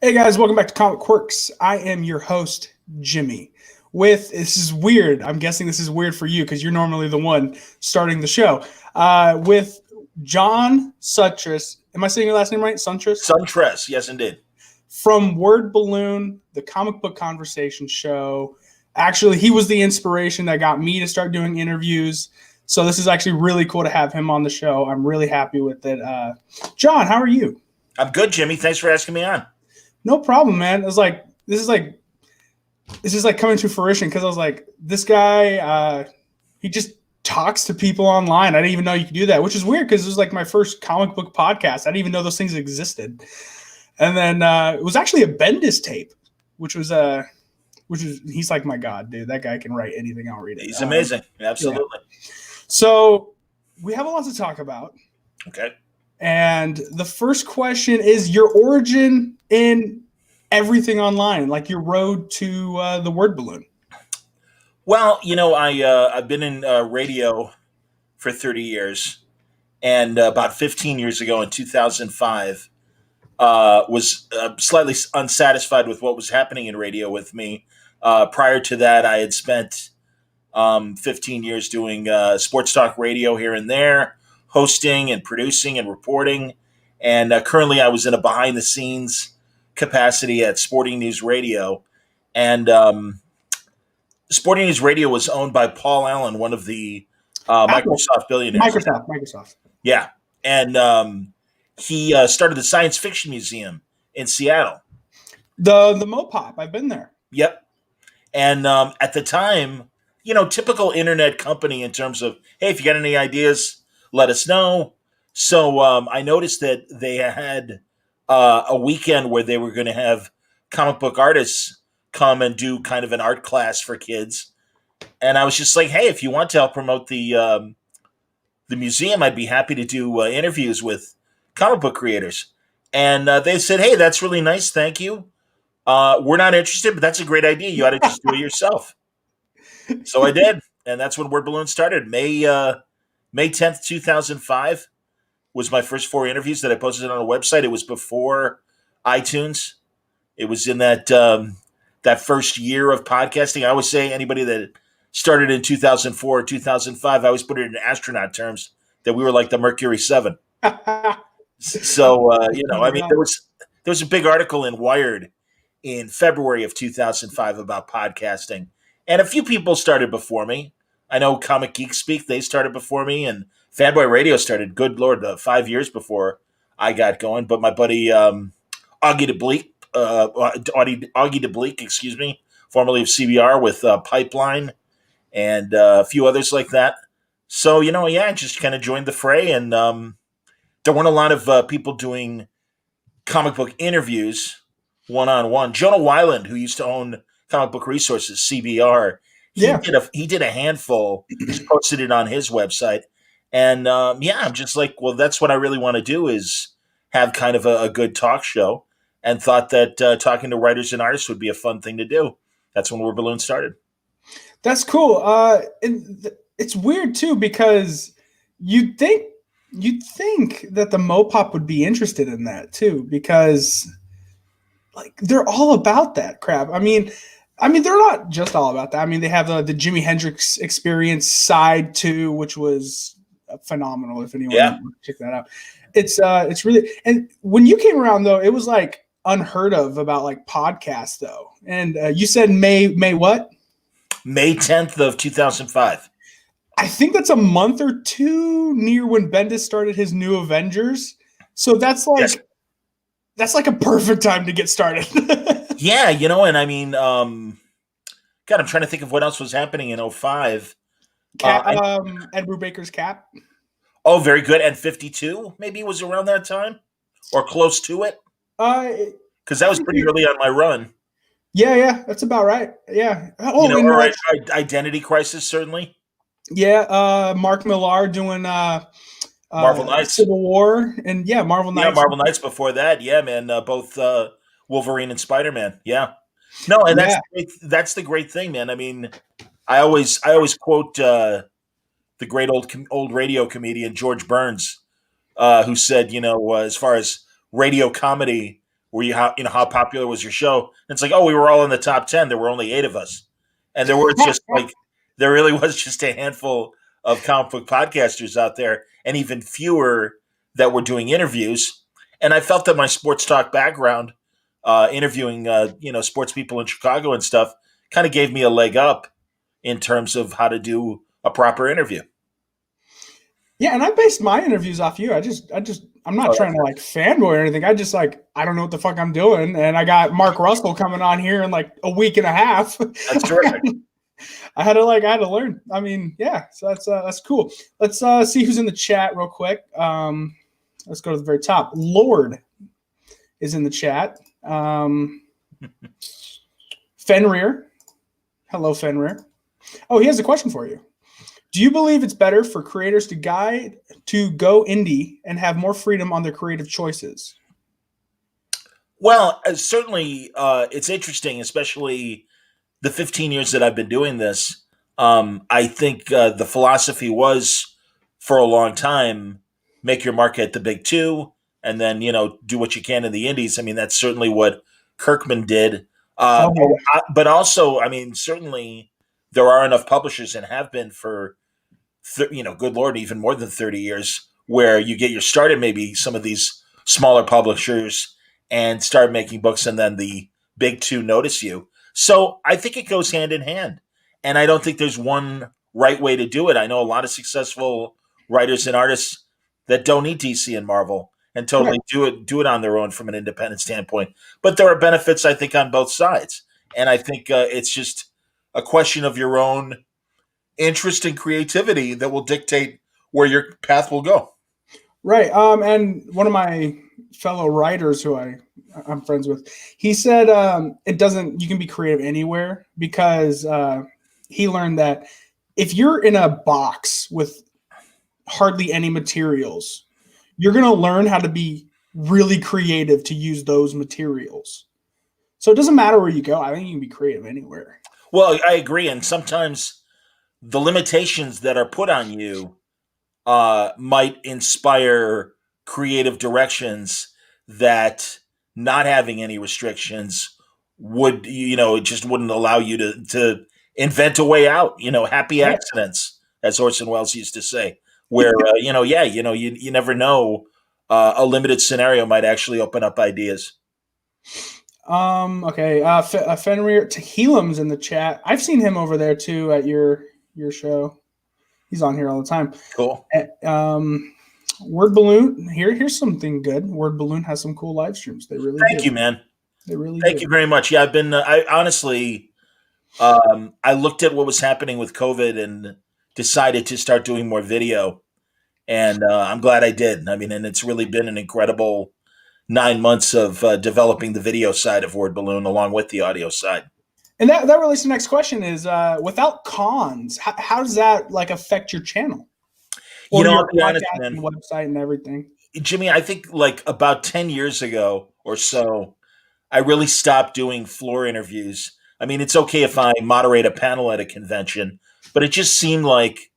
Hey guys, welcome back to Comic Quirks. I am your host, Jimmy. This is weird. I'm guessing this is weird for you because you're normally the one starting the show. With John Siuntres. Am I saying your last name right? Siuntres? Siuntres, yes, indeed. From Word Balloon, the comic book conversation show. Actually, he was the inspiration that got me to start doing interviews. So this is actually really cool to have him on the show. I'm really happy with it. John, how are you? I'm good, Jimmy. Thanks for asking me on. No problem, man. It's like this is like coming to fruition because I was like, this guy, he just talks to people online. I didn't even know you could do that, which is weird because it was like my first comic book podcast. I didn't even know those things existed. And then it was actually a Bendis tape, which was he's like my god, dude. That guy can write anything. I'll read it. He's amazing. Absolutely. Yeah. So we have a lot to talk about. Okay. And the first question is your origin in everything online, like your road to the Word Balloon. Well, I've been in radio for 30 years, and about 15 years ago in 2005, was slightly unsatisfied with what was happening in radio with me. Prior to that, I had spent 15 years doing sports talk radio here and there, hosting and producing and reporting. And currently I was in a behind the scenes capacity at Sporting News Radio. And Sporting News Radio was owned by Paul Allen, one of the Microsoft billionaires. Microsoft. Yeah. And he started the Science Fiction Museum in Seattle. The Mopop. I've been there. Yep. And at the time, typical internet company in terms of, hey, if you got any ideas, let us know. So I noticed that they had a weekend where they were going to have comic book artists come and do kind of an art class for kids. And I was just like, hey, if you want to help promote the museum, I'd be happy to do interviews with comic book creators. And they said, hey, that's really nice. Thank you. We're not interested, but that's a great idea. You ought to just do it yourself. So I did. And that's when Word Balloon started. May 10th, 2005 was my first 4 interviews that I posted on a website. It was before iTunes. It was in that first year of podcasting. I always say anybody that started in 2004 or 2005, I always put it in astronaut terms, that we were like the Mercury 7. So, there was a big article in Wired in February of 2005 about podcasting. And a few people started before me. I know Comic Geek Speak, they started before me, and Fanboy Radio started, good Lord, 5 years before I got going. But my buddy Augie DeBleek, formerly of CBR with Pipeline and a few others like that. So, I just kind of joined the fray, and there weren't a lot of people doing comic book interviews one-on-one. Jonah Weiland, who used to own Comic Book Resources, CBR, he did a handful, just posted it on his website. And I'm just like, well, that's what I really want to do, is have kind of a good talk show, and thought that talking to writers and artists would be a fun thing to do. That's when Word Balloon started. That's cool. It's weird too, because you'd think that the Mopop would be interested in that too, because like they're all about that crap. I mean, they're not just all about that. I mean, they have the Jimi Hendrix Experience side too, which was phenomenal. If anyone wants to check that out, it's really. And when you came around though, it was like unheard of about like podcasts though. And you said May what? May 10th of 2005. I think that's a month or two near when Bendis started his New Avengers. So that's like that's like a perfect time to get started. Yeah, and I mean, God, I'm trying to think of what else was happening in 05. Ed Brubaker's Cap. Oh, very good. And 52 maybe was around that time, or close to it. Because that was pretty early on my run. Yeah, that's about right. Yeah. Oh, Identity Crisis, certainly. Yeah, Mark Millar doing Marvel Knights, Civil War, and Marvel Knights. Yeah, Marvel Knights before that. Yeah, man, both Wolverine and Spider-Man. Yeah. No, and that's the great thing, man. I mean, I always quote the great old radio comedian George Burns, who said, as far as radio comedy, how popular was your show? And it's like, oh, we were all in the top 10. There were only 8 of us, and there really was just a handful of comic book podcasters out there, and even fewer that were doing interviews. And I felt that my sports talk background, interviewing sports people in Chicago and stuff, kind of gave me a leg up in terms of how to do a proper interview. Yeah, and I based my interviews off you. I'm not trying to like fanboy or anything. I don't know what the fuck I'm doing, and I got Mark Russell coming on here in like a week and a half. That's terrific. I had to learn. I mean, yeah, so that's cool. Let's see who's in the chat real quick. Let's go to the very top. Lord is in the chat. Fenrir. Hello, Fenrir. Oh, he has a question for you. Do you believe it's better for creators to go indie and have more freedom on their creative choices? Well, certainly it's interesting, especially the 15 years that I've been doing this. I think the philosophy was for a long time, make your mark at the big two, and then, do what you can in the indies. I mean, that's certainly what Kirkman did. But also, I mean, certainly there are enough publishers and have been for, good Lord, even more than 30 years, where you get your start at maybe some of these smaller publishers and start making books, and then the big two notice you. So I think it goes hand in hand. And I don't think there's one right way to do it. I know a lot of successful writers and artists that don't need DC and Marvel and totally do it on their own from an independent standpoint. But there are benefits, I think, on both sides. And I think it's just a question of your own interest and creativity that will dictate where your path will go. Right. And one of my fellow writers who I'm friends with, he said you can be creative anywhere, because he learned that if you're in a box with hardly any materials, you're going to learn how to be really creative to use those materials. So it doesn't matter where you go. I think you can be creative anywhere. Well, I agree. And sometimes the limitations that are put on you might inspire creative directions that not having any restrictions would, it just wouldn't allow you to invent a way out, happy accidents, as Orson Welles used to say, where, you never know, a limited scenario might actually open up ideas. Okay. Fenrir Tehillam's in the chat. I've seen him over there too at your show. He's on here all the time. Cool. Word Balloon. Here's something good. Word Balloon has some cool live streams. They really Thank you, man. They really Thank you very much. Yeah, I honestly, I looked at what was happening with COVID and decided to start doing more video. And I'm glad I did. I mean, and it's really been an incredible 9 months of developing the video side of Word Balloon along with the audio side. And that relates to the next question is, without cons, how does that like affect your channel? Or I'll be honest, man, and website and everything? Jimmy, I think like about 10 years ago or so, I really stopped doing floor interviews. I mean, it's okay if I moderate a panel at a convention, but it just seemed like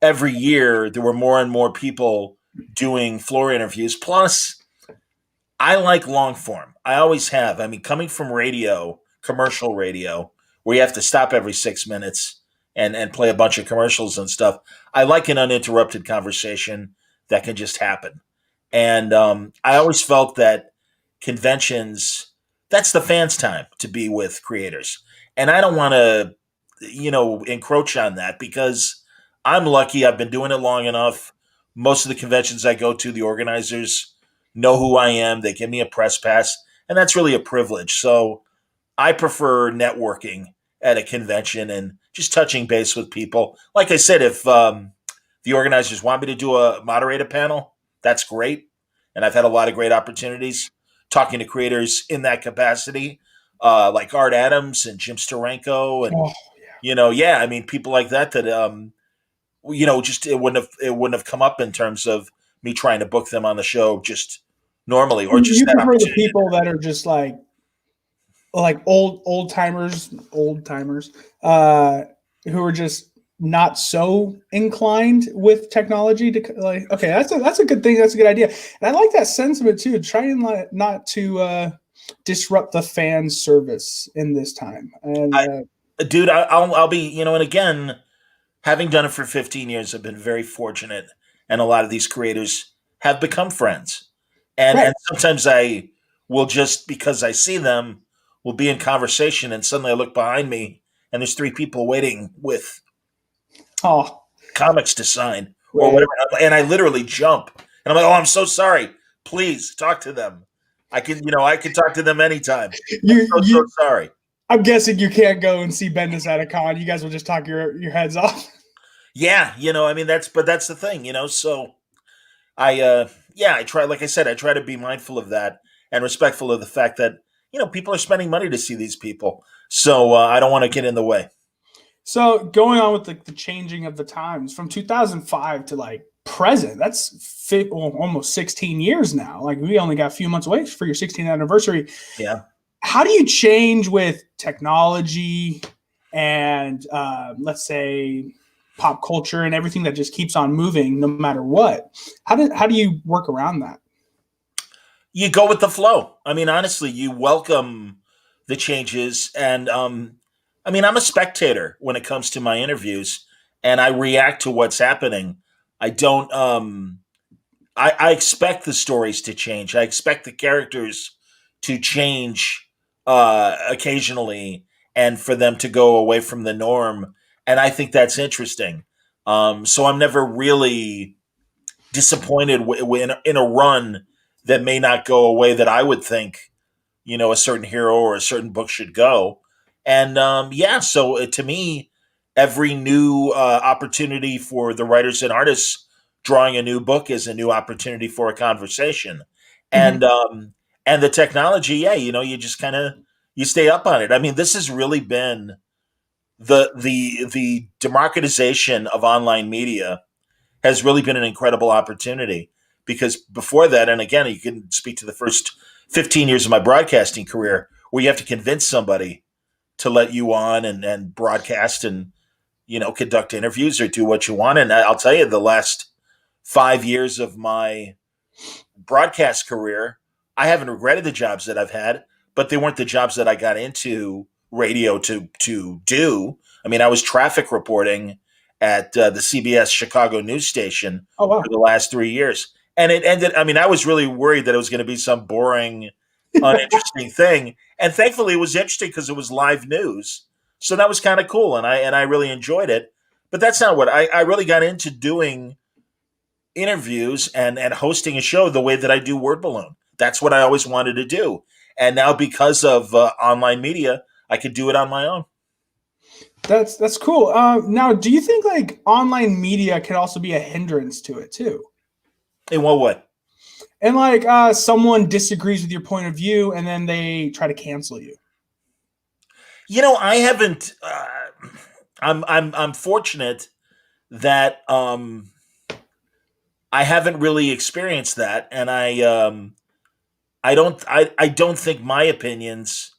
every year there were more and more people doing floor interviews. Plus, I like long form. I always have. I mean, coming from radio, commercial radio, where you have to stop every 6 minutes and play a bunch of commercials and stuff, I like an uninterrupted conversation that can just happen. And I always felt that conventions, that's the fans' time to be with creators. And I don't want to, encroach on that, because I'm lucky. I've been doing it long enough. Most of the conventions I go to, the organizers know who I am. They give me a press pass, and that's really a privilege. So I prefer networking at a convention and just touching base with people. Like I said, if the organizers want me to do a moderator panel, that's great. And I've had a lot of great opportunities talking to creators in that capacity, like Art Adams and Jim Steranko, and I mean, people like that just it wouldn't have come up in terms of me trying to book them on the show just normally, or just you prefer the people that are just like old timers, who are just not so inclined with technology to like, okay, that's a good thing. That's a good idea. And I like that sentiment too. Try and not to disrupt the fan service in this time. And Dude, I'll be, and again, having done it for 15 years, I've been very fortunate, and a lot of these creators have become friends. And right. and sometimes I will, just because I see them, will be in conversation, and suddenly I look behind me, and there's three people waiting with Oh, comics to sign or right. whatever, and I literally jump, and I'm like, "Oh, I'm so sorry. Please talk to them. I can talk to them anytime. I'm so sorry." I'm guessing you can't go and see Bendis at a con. You guys will just talk your heads off. Yeah, I mean, that's the thing, So I try, like I said, I try to be mindful of that and respectful of the fact that people are spending money to see these people, so I don't want to get in the way. So going on with the changing of the times from 2005 to like present, that's almost 16 years now. Like we only got a few months away for your 16th anniversary. Yeah. How do you change with technology and let's say pop culture and everything that just keeps on moving no matter what? How do you work around that? You go with the flow. I mean, honestly, you welcome the changes, and I mean, I'm a spectator when it comes to my interviews, and I react to what's happening. I don't. I expect the stories to change. I expect the characters to change occasionally, and for them to go away from the norm. And I think that's interesting. So I'm never really disappointed in a run that may not go away that I would think a certain hero or a certain book should go. And yeah, so to me, every new opportunity for the writers and artists drawing a new book is a new opportunity for a conversation. And Mm-hmm. and the technology, yeah, you just kind of you stay up on it. I mean, this has really been the democratization of online media has really been an incredible opportunity, because before that, and again, you can speak to the first 15 years of my broadcasting career, where you have to convince somebody to let you on and broadcast and conduct interviews or do what you want. And I'll tell you, the last 5 years of my broadcast career, I haven't regretted the jobs that I've had, but they weren't the jobs that I got into radio to do. I mean, I was traffic reporting at the CBS Chicago news station Oh for wow. the last 3 years, and it ended. I mean, I was really worried that it was going to be some boring, uninteresting thing, and thankfully, it was interesting because it was live news, so that was kind of cool, and I really enjoyed it. But that's not what I really got into doing interviews and hosting a show the way that I do Word Balloon. That's what I always wanted to do. And now, because of online media, I could do it on my own. That's cool. Now, do you think like online media can also be a hindrance to it too? In what way? And like someone disagrees with your point of view, and then they try to cancel you. I haven't. I'm fortunate that I haven't really experienced that, and I don't think my opinions.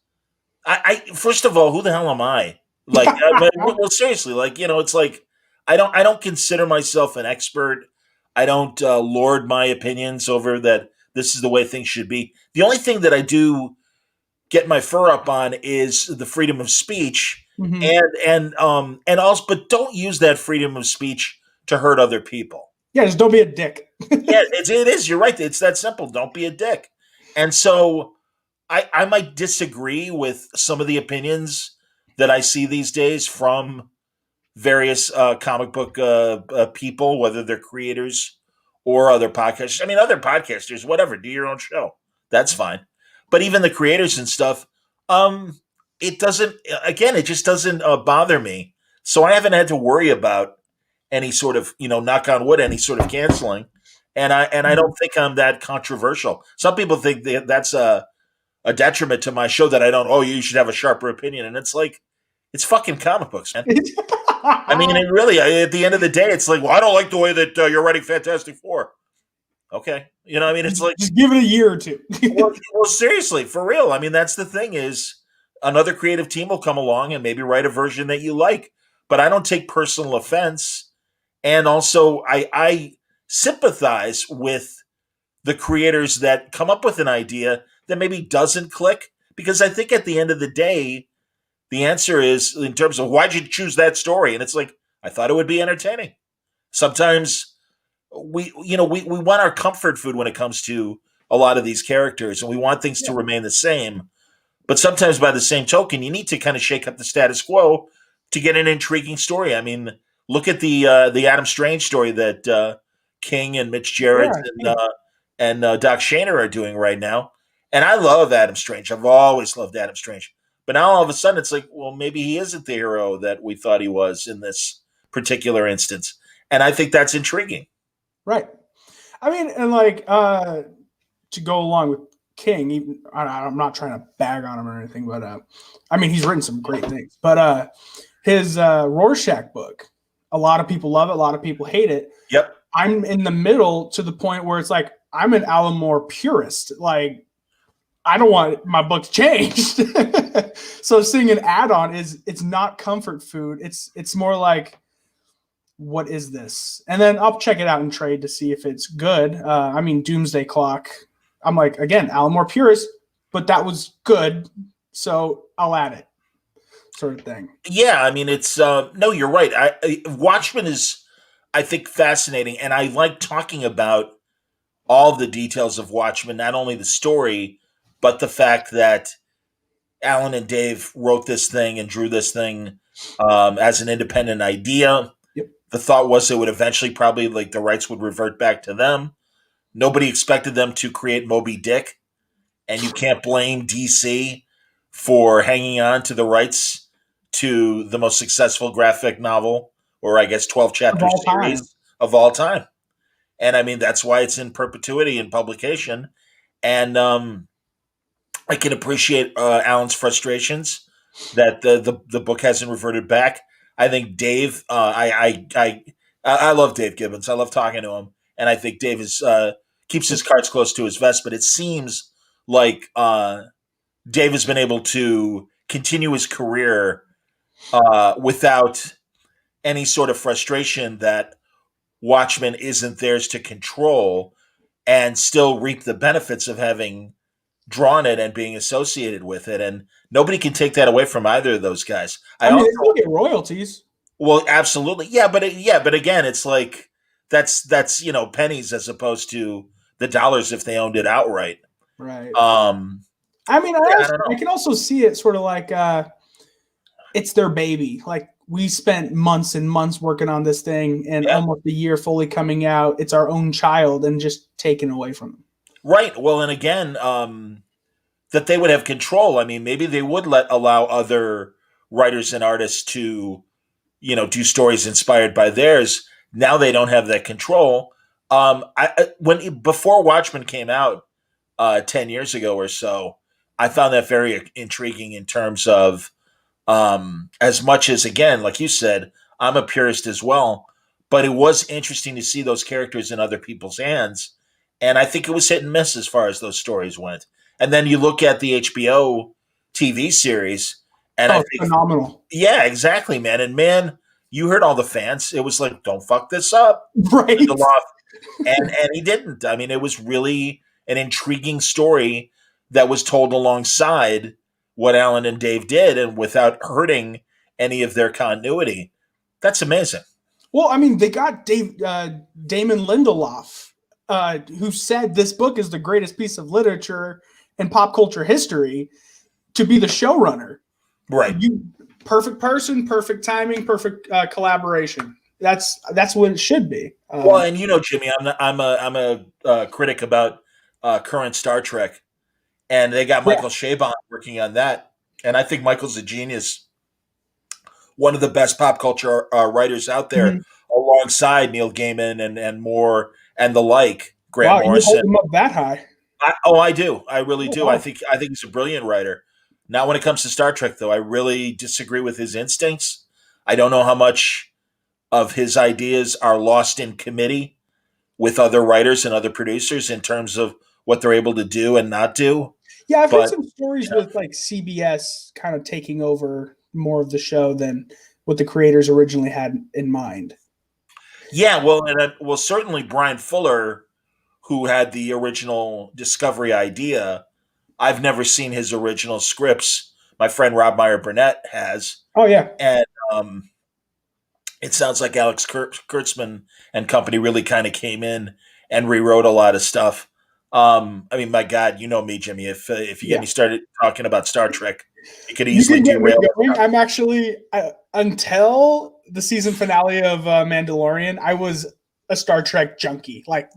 I first of all, who the hell am I? Like, well, seriously, like it's like I don't consider myself an expert. I don't lord my opinions over that. This is the way things should be. The only thing that I do get my fur up on is the freedom of speech, Mm-hmm. and also, but don't use that freedom of speech to hurt other people. Yeah, just don't be a dick. Yeah, it is. You're right. It's that simple. Don't be a dick. And so I might disagree with some of the opinions that I see these days from various comic book people, whether they're creators or other podcasters. I mean, other podcasters, whatever, do your own show. That's fine. But even the creators and stuff, um, it doesn't, again, it just doesn't bother me. So I haven't had to worry about any sort of, knock on wood, any sort of canceling. And I don't think I'm that controversial. Some people think that's a detriment to my show, that I don't. Oh, you should have a sharper opinion, and it's like it's fucking comic books, man. I mean, and really, at the end of the day, it's like, well, I don't like the way that you're writing Fantastic Four. Okay, I mean, it's like, just give it a year or two. well, seriously, for real. I mean, that's the thing is, another creative team will come along and maybe write a version that you like. but I don't take personal offense. And also, I sympathize with the creators that come up with an idea that maybe doesn't click, because I think at the end of the day, the answer is in terms of why'd you choose that story, and it's like I thought it would be entertaining. Sometimes we want our comfort food when it comes to a lot of these characters, and we want things to Yeah. remain the same. But sometimes, by the same token, you need to kind of shake up the status quo to get an intriguing story. I mean, look at the Adam Strange story that King and Mitch Jarrett Yeah. and Doc Shaner are doing right now. And I love Adam Strange. I've always loved Adam Strange. But now all of a sudden, it's like, well, maybe he isn't the hero that we thought he was in this particular instance. And I think that's intriguing. Right. I mean, and like to go along with King, even I'm not trying to bag on him or anything, but I mean, he's written some great things. But his Rorschach book, a lot of people love it, a lot of people hate it. Yep. I'm in the middle to the point where it's like I'm an Alan Moore purist. Like I don't want my books changed. So seeing an add-on it's not comfort food. It's more like, what is this? And then I'll check it out in trade to see if it's good. I mean, Doomsday Clock. I'm like, again, Alan Moore purist, but that was good, so I'll add it, sort of thing. Yeah, I mean, it's no, you're right. Watchmen is, I think, fascinating, and I like talking about all the details of Watchmen, not only the story, but the fact that Alan and Dave wrote this thing and drew this thing as an independent idea. Yep. The thought was it would eventually probably like the rights would revert back to them. Nobody expected them to create Moby Dick, and you can't blame DC for hanging on to the rights to the most successful graphic novel, or I guess 12 chapter series of all time. And I mean, that's why it's in perpetuity in publication. And I can appreciate Alan's frustrations that the book hasn't reverted back. I think Dave, I love Dave Gibbons. I love talking to him, and I think Dave is keeps his cards close to his vest. But it seems like Dave has been able to continue his career without any sort of frustration that Watchmen isn't theirs to control, and still reap the benefits of having drawn it and being associated with it. And nobody can take that away from either of those guys. I mean, they still get royalties. Well, absolutely, yeah, but again, it's like that's pennies as opposed to the dollars if they owned it outright. Right. I mean, I can also see it sort of like it's their baby. Like we spent months and months working on this thing, and almost a year fully coming out. It's our own child, and just taken away from them. Right. Well, and again, that they would have control. I mean, maybe they would allow other writers and artists to, do stories inspired by theirs. Now they don't have that control. Before Watchmen came out 10 years ago or so, I found that very intriguing in terms of as much as, again, like you said, I'm a purist as well, but it was interesting to see those characters in other people's hands. And I think it was hit and miss as far as those stories went. And then you look at the HBO TV series, and I think phenomenal. Yeah, exactly, man. And man, you heard all the fans. It was like, don't fuck this up, right? And he didn't. I mean, it was really an intriguing story that was told alongside what Alan and Dave did, and without hurting any of their continuity. That's amazing. Well, I mean, they got Damon Lindelof, who said this book is the greatest piece of literature in pop culture history, to be the showrunner. Right. Perfect person, perfect timing, perfect collaboration. That's what it should be. Well, and Jimmy, I'm a critic about current Star Trek, and they got Michael Chabon working on that, and I think Michael's a genius, one of the best pop culture writers out there, alongside Neil Gaiman and Moore and the like. Grant Morrison. You hold him up that high? I do. I really do. Wow. I think he's a brilliant writer. Now, when it comes to Star Trek, though, I really disagree with his instincts. I don't know how much of his ideas are lost in committee with other writers and other producers in terms of what they're able to do and not do. Yeah, I've heard some stories with like CBS kind of taking over more of the show than what the creators originally had in mind. Yeah, well, well, certainly Brian Fuller, who had the original Discovery idea. I've never seen his original scripts. My friend Rob Meyer Burnett has, Oh yeah, and it sounds like Alex Kurtzman and company really kind of came in and rewrote a lot of stuff. I mean, my God, you know me, Jimmy. If you get yeah. me started talking about Star Trek, you could You easily can get me derail. going. I'm actually until the season finale of Mandalorian, I was a Star Trek junkie. Like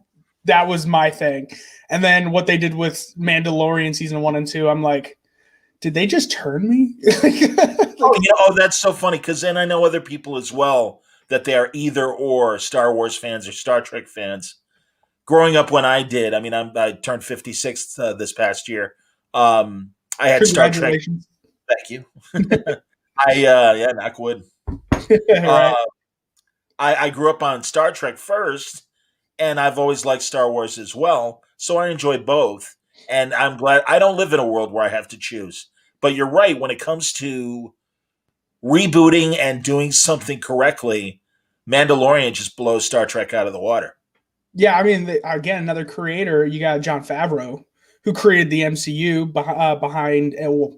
that was my thing. And then what they did with Mandalorian season 1 and 2, I'm like, did they just turn me? That's so funny because then I know other people as well that they are either or Star Wars fans or Star Trek fans. Growing up when I did, I mean, I turned 56 this past year. I had Star Trek. Congratulations. Thank you. Yeah, knock wood. Right. I grew up on Star Trek first, and I've always liked Star Wars as well. So I enjoy both, and I'm glad I don't live in a world where I have to choose. But you're right when it comes to rebooting and doing something correctly. Mandalorian just blows Star Trek out of the water. Yeah, I mean, again, another creator. You got Jon Favreau, who created the MCU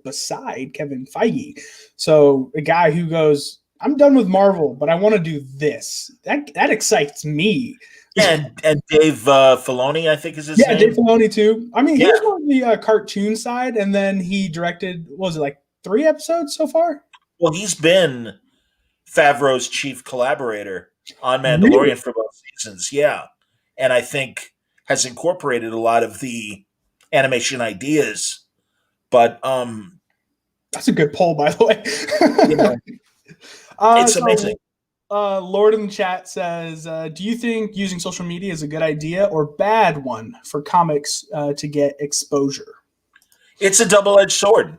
beside Kevin Feige. So a guy who goes, "I'm done with Marvel, but I want to do this." That excites me. And Dave Filoni, I think is his name. Yeah, Dave Filoni too. I mean, he Yeah. was on the cartoon side, and then he directed. What was it, like 3 episodes so far? Well, he's been Favreau's chief collaborator on Mandalorian Really? for both seasons. Yeah. And I think has incorporated a lot of the animation ideas. But That's a good poll, by the way. you know, it's amazing. Lord in the chat says, do you think using social media is a good idea or bad one for comics to get exposure? It's a double-edged sword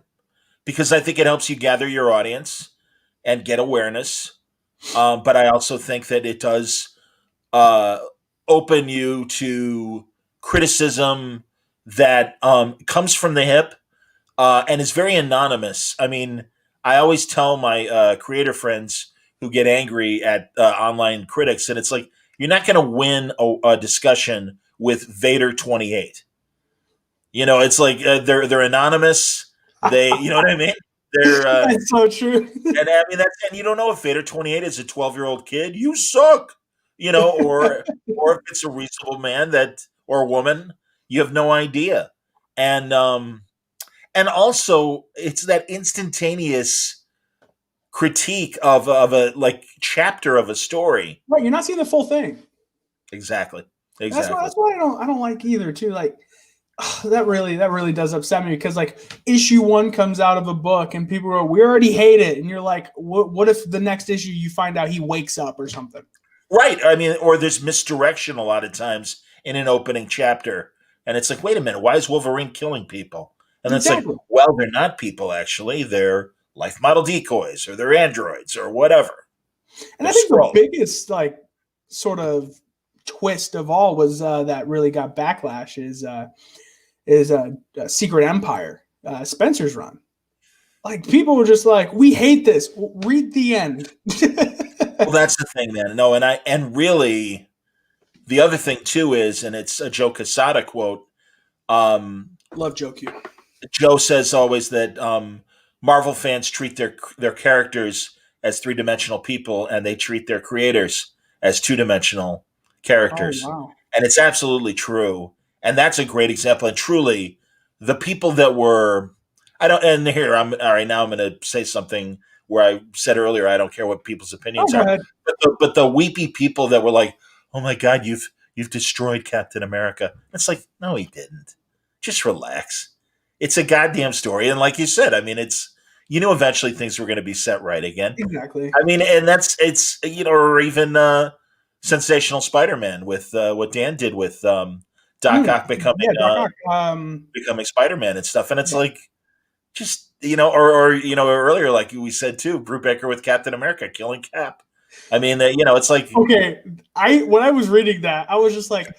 because I think it helps you gather your audience and get awareness. But I also think that it does open you to criticism that comes from the hip and is very anonymous. I mean, I always tell my creator friends who get angry at online critics, and it's like you're not going to win a discussion with Vader 28. You know, it's like they're anonymous. You know what I mean? They're That's so true. and I mean and you don't know if Vader 28 is a 12-year-old kid. You suck. You know, or if it's a reasonable man or woman, you have no idea. And also it's that instantaneous critique of a like chapter of a story. Right, you're not seeing the full thing. Exactly. That's why I don't like either too. Like that really does upset me because like issue 1 comes out of a book and people are, we already hate it, and you're like, what if the next issue you find out he wakes up or something? Right. I mean, or there's misdirection a lot of times in an opening chapter, and it's like, wait a minute, why is Wolverine killing people? And it's like, well, they're not people actually; they're life model decoys, or they're androids, or whatever. And I think the biggest like sort of twist of all was that really got backlash is Secret Empire, Spencer's run. Like people were just like, we hate this. Read the end. Well, that's the thing, then. No, and really, the other thing too is, and it's a Joe Quesada quote. Love Joe Q. Joe says always that Marvel fans treat their characters as 3-dimensional people, and they treat their creators as 2-dimensional characters. Oh, wow. And it's absolutely true. And that's a great example. And truly, the people that were, and here, all right, now I'm going to say something where I said earlier, I don't care what people's opinions are. But the weepy people that were like, oh my God, you've destroyed Captain America. It's like, no, he didn't. Just relax. It's a goddamn story. And like you said, I mean, you knew eventually things were going to be set right again. Exactly. I mean, and it's or even Sensational Spider-Man with what Dan did with Doc Ock becoming Spider-Man and stuff. And it's like, just, or earlier, like we said too, Brubaker with Captain America killing Cap. I mean, it's like, okay. When I was reading that, I was just like,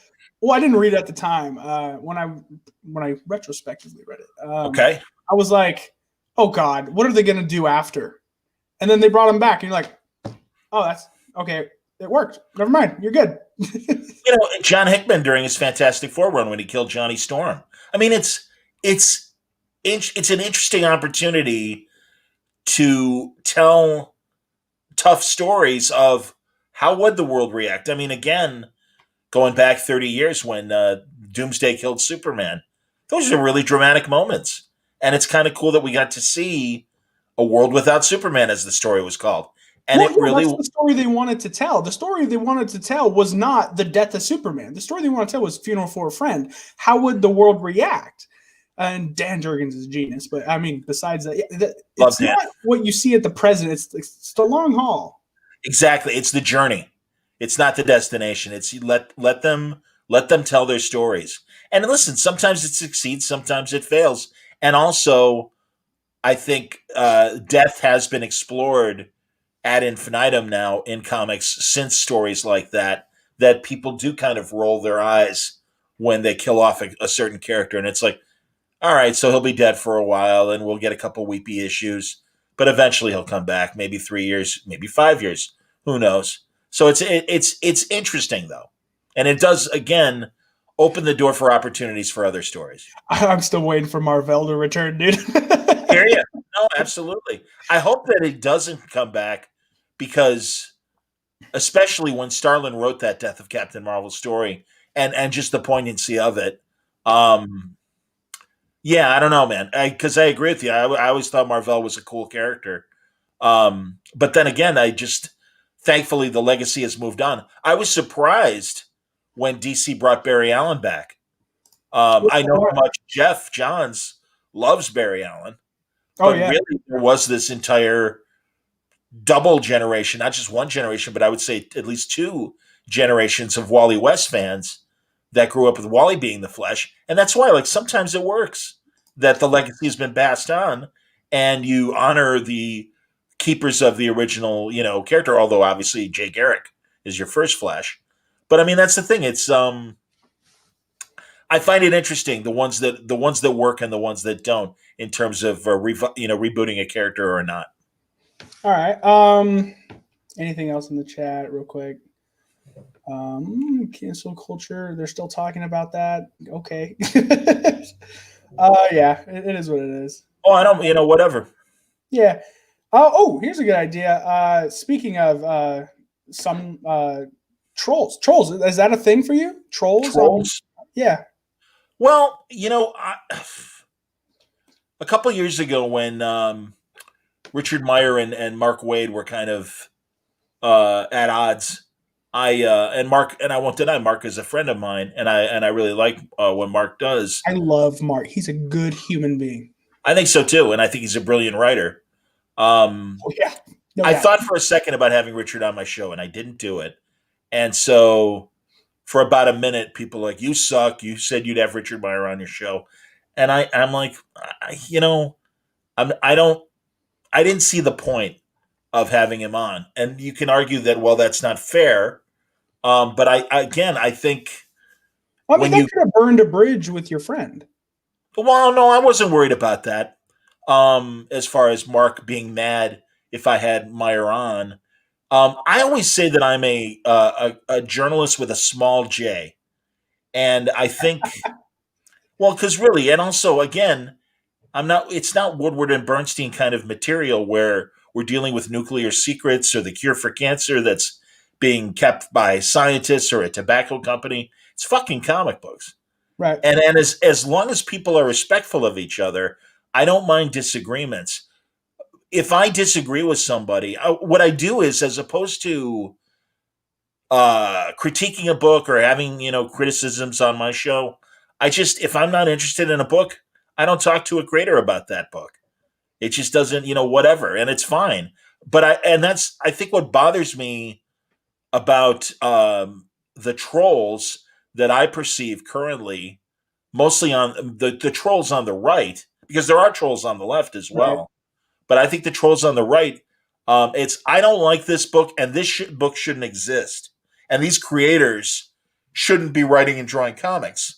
well, I didn't read it at the time. When I retrospectively read it, okay, I was like, oh God, what are they going to do after? And then they brought him back, and you're like, Oh, that's okay. It worked. Never mind. You're good. John Hickman during his Fantastic Four run when he killed Johnny Storm. I mean, it's it's an interesting opportunity to tell tough stories of how would the world react. I mean, again, going back 30 years when Doomsday killed Superman, those are really dramatic moments, and it's kind of cool that we got to see a world without Superman, as the story was called, and Well, it yeah, really that's the story they wanted to tell. The story they wanted to tell was not the death of Superman. The story they wanted to tell was Funeral for a Friend. How would the world react? And Dan Jurgens is a genius, but I mean, besides that, loved it's Dan. not what you see at the present. It's the long haul. Exactly, it's the journey. It's not the destination. It's let them tell their stories. And listen, sometimes it succeeds, sometimes it fails. And also, I think death has been explored ad infinitum now in comics since stories like that people do kind of roll their eyes when they kill off a certain character, and it's like, all right, so he'll be dead for a while, and we'll get a couple weepy issues, but eventually he'll come back. Maybe 3 years, maybe 5 years, who knows? So it's interesting though, and it does again open the door for opportunities for other stories. I'm still waiting for Marvel to return, dude. Hear you? No, absolutely. I hope that it doesn't come back because, especially when Starlin wrote that Death of Captain Marvel story and just the poignancy of it. Um, yeah, I don't know, man. Because I agree with you. I always thought Marvel was a cool character. But then again, thankfully the legacy has moved on. I was surprised when DC brought Barry Allen back. I know how much Jeff Johns loves Barry Allen, Oh but yeah, really there was this entire double generation, not just one generation, but I would say at least two generations of Wally West fans that grew up with Wally being the Flash. And that's why, like, sometimes it works that the legacy has been passed on and you honor the keepers of the original, character, although obviously Jay Garrick is your first Flash. But I mean, that's the thing. I find it interesting the ones that work and the ones that don't in terms of rebooting a character or not. all right. Anything else in the chat, real quick? Cancel culture. They're still talking about that. Okay. Yeah, it is what it is. Oh, I don't, whatever. Yeah. Here's a good idea. Speaking of some trolls, is that a thing for you? Trolls? Trolls. Yeah. Well, a couple years ago when Richard Meyer and Mark Waid were kind of at odds, I won't deny Mark is a friend of mine, and I really like what Mark does. I love Mark. He's a good human being. I think so too, and I think he's a brilliant writer. Um, Oh yeah. No I doubt. thought for a second about having Richard on my show, and I didn't do it. And so, for about a minute, people were like, "You suck. You said you'd have Richard Meyer on your show," and I'm like, I don't. I didn't see the point of having him on, and you can argue that, well, that's not fair. But I think I mean, when that you, could have burned a bridge with your friend. well, no, I wasn't worried about that. As far as Mark being mad if I had Meyer on, I always say that I'm a journalist with a small J, and I think, well, because really, and also again, I'm not. It's not Woodward and Bernstein kind of material where we're dealing with nuclear secrets or the cure for cancer that's being kept by scientists or a tobacco company. It's fucking comic books. Right. And as long as people are respectful of each other, I don't mind disagreements. If I disagree with somebody, what I do is, as opposed to critiquing a book or having criticisms on my show, if I'm not interested in a book, I don't talk to a creator about that book. It just doesn't, whatever, and it's fine. But I think what bothers me about the trolls that I perceive currently, mostly on the trolls on the right, because there are trolls on the left as Right. well. But I think the trolls on the right, it's I don't like this book, and this book shouldn't exist, and these creators shouldn't be writing and drawing comics.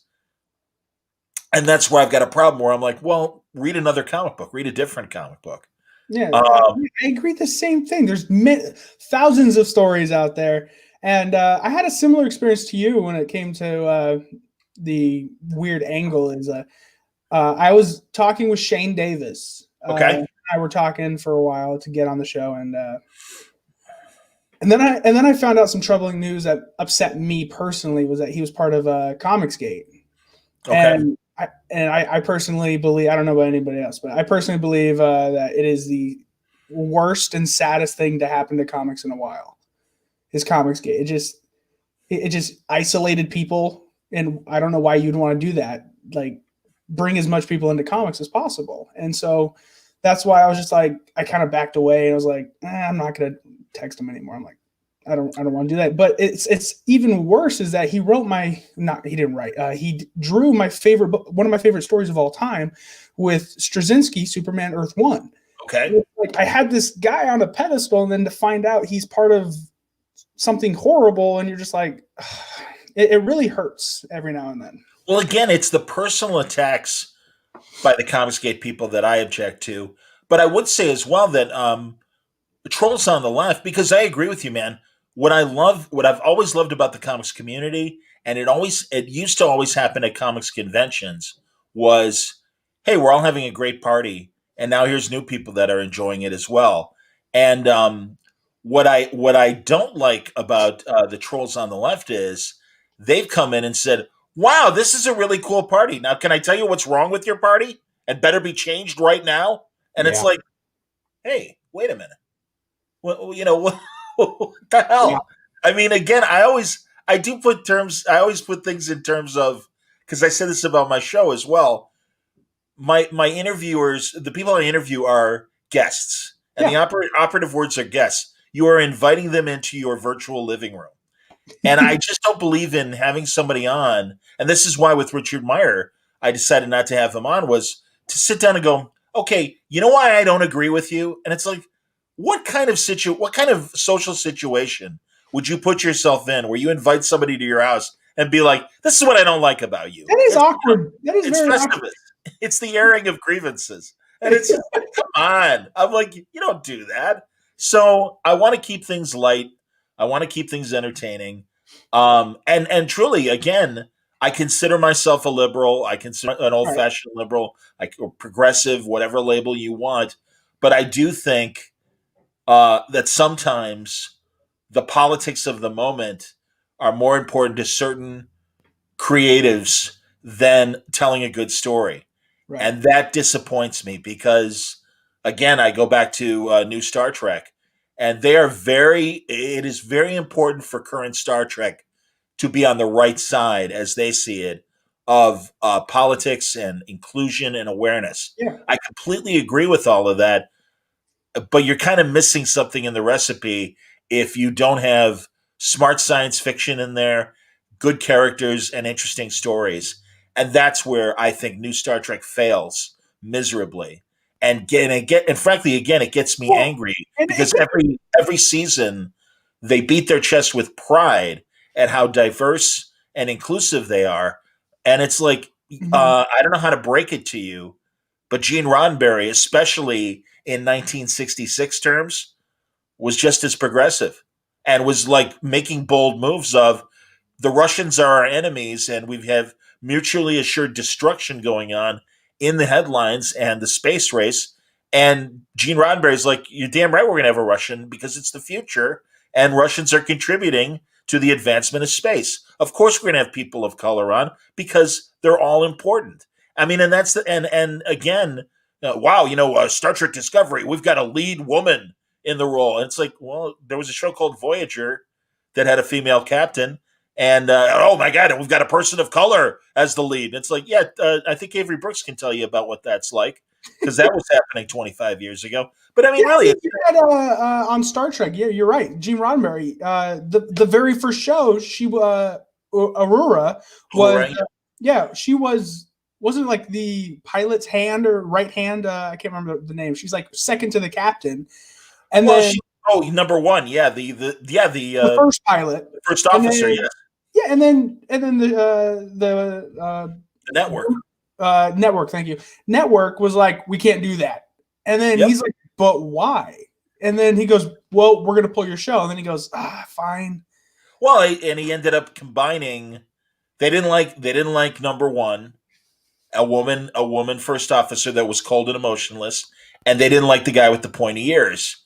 And that's where I've got a problem where I'm like, well, read another comic book, read a different comic book. Yeah, Um, I agree. The same thing. There's thousands of stories out there, and I had a similar experience to you when it came to the weird angle. I was talking with Shane Davis. okay, I were talking for a while to get on the show, and then I found out some troubling news that upset me personally was that he was part of Comicsgate, okay, I personally believe, I don't know about anybody else, but I personally believe that it is the worst and saddest thing to happen to comics in a while. Is Comicsgate. It just isolated people, and I don't know why you'd want to do that. Like, bring as much people into comics as possible, and so that's why I was just like, I kind of backed away, and I was like, I'm not gonna text him anymore. I'm like, I don't want to do that. But it's even worse is that he wrote my not he didn't write. He drew my favorite book, one of my favorite stories of all time, with Straczynski, Superman Earth One. okay. Like, I had this guy on a pedestal, and then to find out he's part of something horrible, and you're just like, it really hurts every now and then. Well, again, it's the personal attacks by the Comicsgate people that I object to. But I would say as well that the trolls on the left, because I agree with you, man. What I've always loved about the comics community, and it used to always happen at comics conventions, was, hey, we're all having a great party, and now here's new people that are enjoying it as well. And what I don't like about the trolls on the left is they've come in and said, "Wow, this is a really cool party. Now, can I tell you what's wrong with your party and better be changed right now?" And it's Yeah, like, hey, wait a minute. Well, what the yeah, hell? I mean, again, I always put things in terms of, because I said this about my show as well. My interviewers, the people I interview are guests, and the yeah. operative words are guests. You are inviting them into your virtual living room. And I just don't believe in having somebody on. And this is why with Richard Meyer, I decided not to have him on, was to sit down and go, okay, you know why I don't agree with you? And it's like, what kind of social situation would you put yourself in where you invite somebody to your house and be like, this is what I don't like about you? That is It's, awkward. That is it's very awkward. Festivus. It's the airing of grievances. And it's just like, come on. I'm like, you don't do that. So I want to keep things light. I want to keep things entertaining. And truly, again, I consider myself a liberal. I consider an All right. old-fashioned liberal, like, or progressive, whatever label you want. But I do think that sometimes the politics of the moment are more important to certain creatives than telling a good story. Right. And that disappoints me because, again, I go back to new Star Trek, and it is very important for current Star Trek to be on the right side, as they see it, of politics and inclusion and awareness. Yeah. I completely agree with all of that, but you're kind of missing something in the recipe if you don't have smart science fiction in there, good characters, and interesting stories. And that's where I think new Star Trek fails miserably. And frankly, again, it gets me Well, angry and because it gets. every season they beat their chest with pride at how diverse and inclusive they are, and it's like, Mhm. I don't know how to break it to you, but Gene Roddenberry, especially in 1966 terms, was just as progressive and was like making bold moves of, the Russians are our enemies and we have mutually assured destruction going on in the headlines and the space race. And Gene Roddenberry's like, you're damn right we're going to have a Russian because it's the future and Russians are contributing to the advancement of space. Of course, we're going to have people of color on because they're all important. I mean, and that's and again, wow, Star Trek Discovery, we've got a lead woman in the role. And it's like, well, there was a show called Voyager that had a female captain, and oh my god, we've got a person of color as the lead. And it's like, yeah, I think Avery Brooks can tell you about what that's like because that was happening 25 years ago. But I Yeah, mean, really, you had on Star Trek. Yeah, you're right. Gene Roddenberry. The very first show, Aurora was. right? Yeah, she wasn't like the pilot's hand or right hand. I can't remember the name. She's like second to the captain, and Well, then she, number one, yeah, the the first pilot, first and officer, then yes, yeah, and then the network. network. Thank you. Network was like, we can't do that, and then Yep. he's like, but why? And then he goes, well, we're going to pull your show. And then he goes, fine. Well, and he ended up combining. They didn't like number one, a woman first officer that was cold and emotionless, and they didn't like the guy with the pointy ears.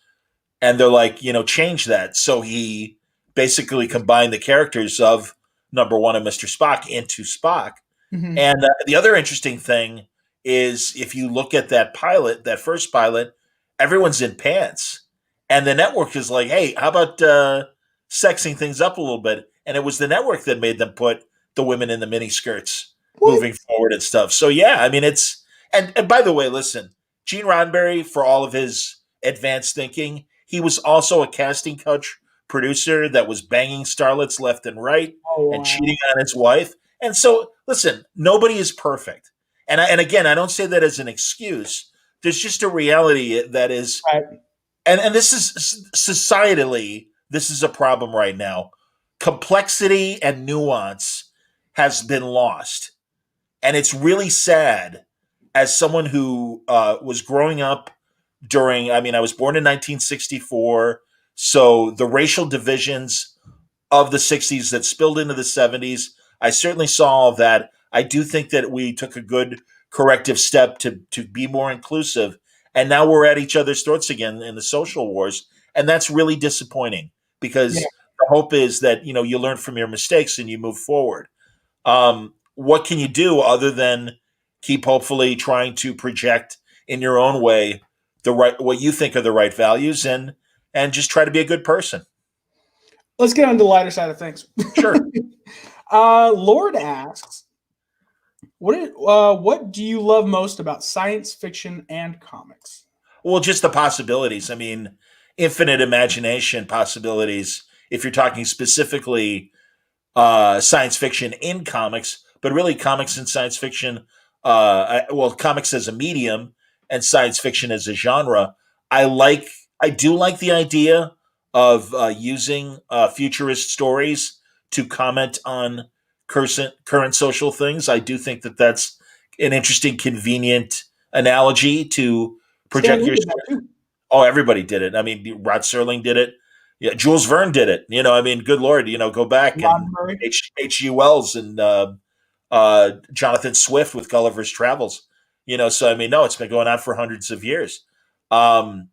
And they're like, change that. So he basically combined the characters of number one and Mr. Spock into Spock. Mm-hmm. And the other interesting thing is if you look at that first pilot, everyone's in pants. And the network is like, hey, how about sexing things up a little bit? And it was the network that made them put the women in the mini skirts moving forward and stuff. So, yeah, I mean, and by the way, listen, Gene Roddenberry, for all of his advanced thinking, he was also a casting couch producer that was banging starlets left and right and cheating on his wife. And so, listen, nobody is perfect. And again, I don't say that as an excuse. There's just a reality that is, Right. and this is societally, this is a problem right now. Complexity and nuance has been lost. And it's really sad as someone who was growing up I was born in 1964. So the racial divisions of the 60s that spilled into the 70s, I certainly saw all of that. I do think that we took a good corrective step to be more inclusive. And now we're at each other's throats again in the social wars. And that's really disappointing because the hope is that, you learn from your mistakes and you move forward. What can you do other than keep hopefully trying to project in your own way what you think are the right values and just try to be a good person. Let's get on the lighter side of things. Sure. Lord asks, what do you love most about science fiction and comics? Well, just the possibilities. I mean, infinite imagination possibilities. If you're talking specifically science fiction in comics, but really comics and science fiction. Comics as a medium and science fiction as a genre. I do like the idea of using futurist stories to comment on current social things. I do think that that's an interesting, convenient analogy to project your story. Oh, everybody did it. I mean, Rod Serling did it. Yeah, Jules Verne did it. I mean, good Lord, go back and H.G. Wells and Jonathan Swift with Gulliver's Travels. So I mean, no, it's been going on for hundreds of years. Comics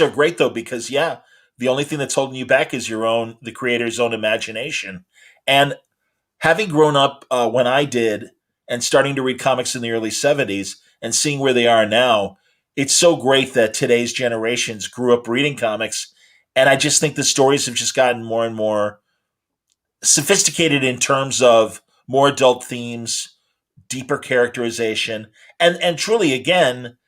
are great though because the only thing that's holding you back is the creator's own imagination. And having grown up when I did, and starting to read comics in the early '70s, and seeing where they are now, it's so great that today's generations grew up reading comics. And I just think the stories have just gotten more and more sophisticated in terms of more adult themes, deeper characterization, and truly, again,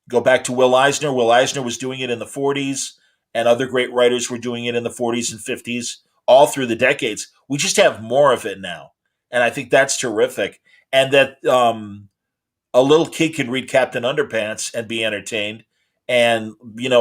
go back to Will Eisner. Will Eisner was doing it in the '40s, and other great writers were doing it in the '40s and '50s, all through the decades. We just have more of it now, and I think that's terrific. And that a little kid can read Captain Underpants and be entertained, and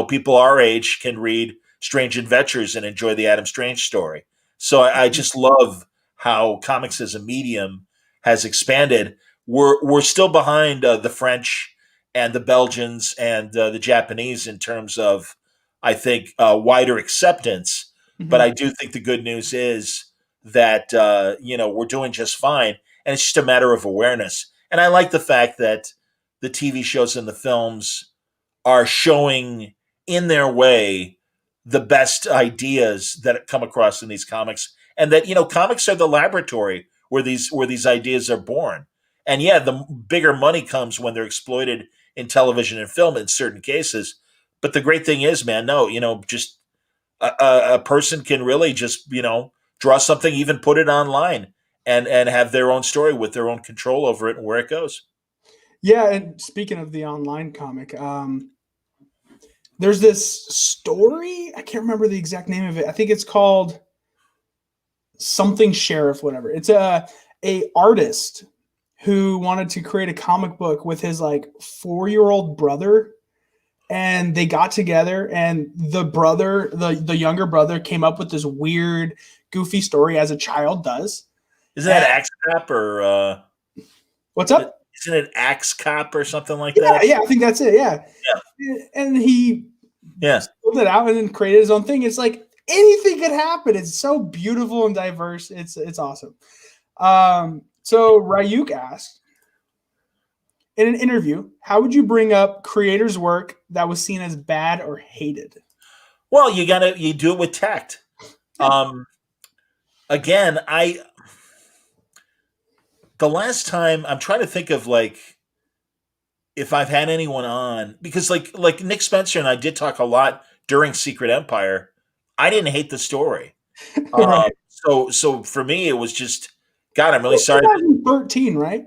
people our age can read Strange Adventures and enjoy the Adam Strange story. So I just love how comics as a medium has expanded. We're still behind the French and the Belgians and the Japanese in terms of, I think, wider acceptance. Mm-hmm. But I do think the good news is that we're doing just fine, and it's just a matter of awareness. And I like the fact that the TV shows and the films are showing in their way the best ideas that come across in these comics, and that comics are the laboratory where these ideas are born. And the bigger money comes when they're exploited in television and film in certain cases. But the great thing is, man, just a person can really just draw something, even put it online, and have their own story with their own control over it and where it goes. Yeah, and speaking of the online comic, there's this story. I can't remember the exact name of it. I think it's called something Sheriff, whatever. It's a artist who wanted to create a comic book with his 4-year-old brother, and they got together, and the younger brother came up with this weird, goofy story as a child does. Isn't that Axe Cop what's up? Isn't it Axe Cop or something like that? Yeah, I think that's it. Yeah. and he Yeah. pulled it out and then created his own thing. It's like anything could happen. It's so beautiful and diverse. It's awesome. So Ryuk asked in an interview, how would you bring up creators' work that was seen as bad or hated? Well, you do it with tact. Yeah. Again, I the last time I'm trying to think of like if I've had anyone on because like Nick Spencer and I did talk a lot during Secret Empire. I didn't hate the story. Right. So for me it was just God, I'm really It sorry. was 2013, right?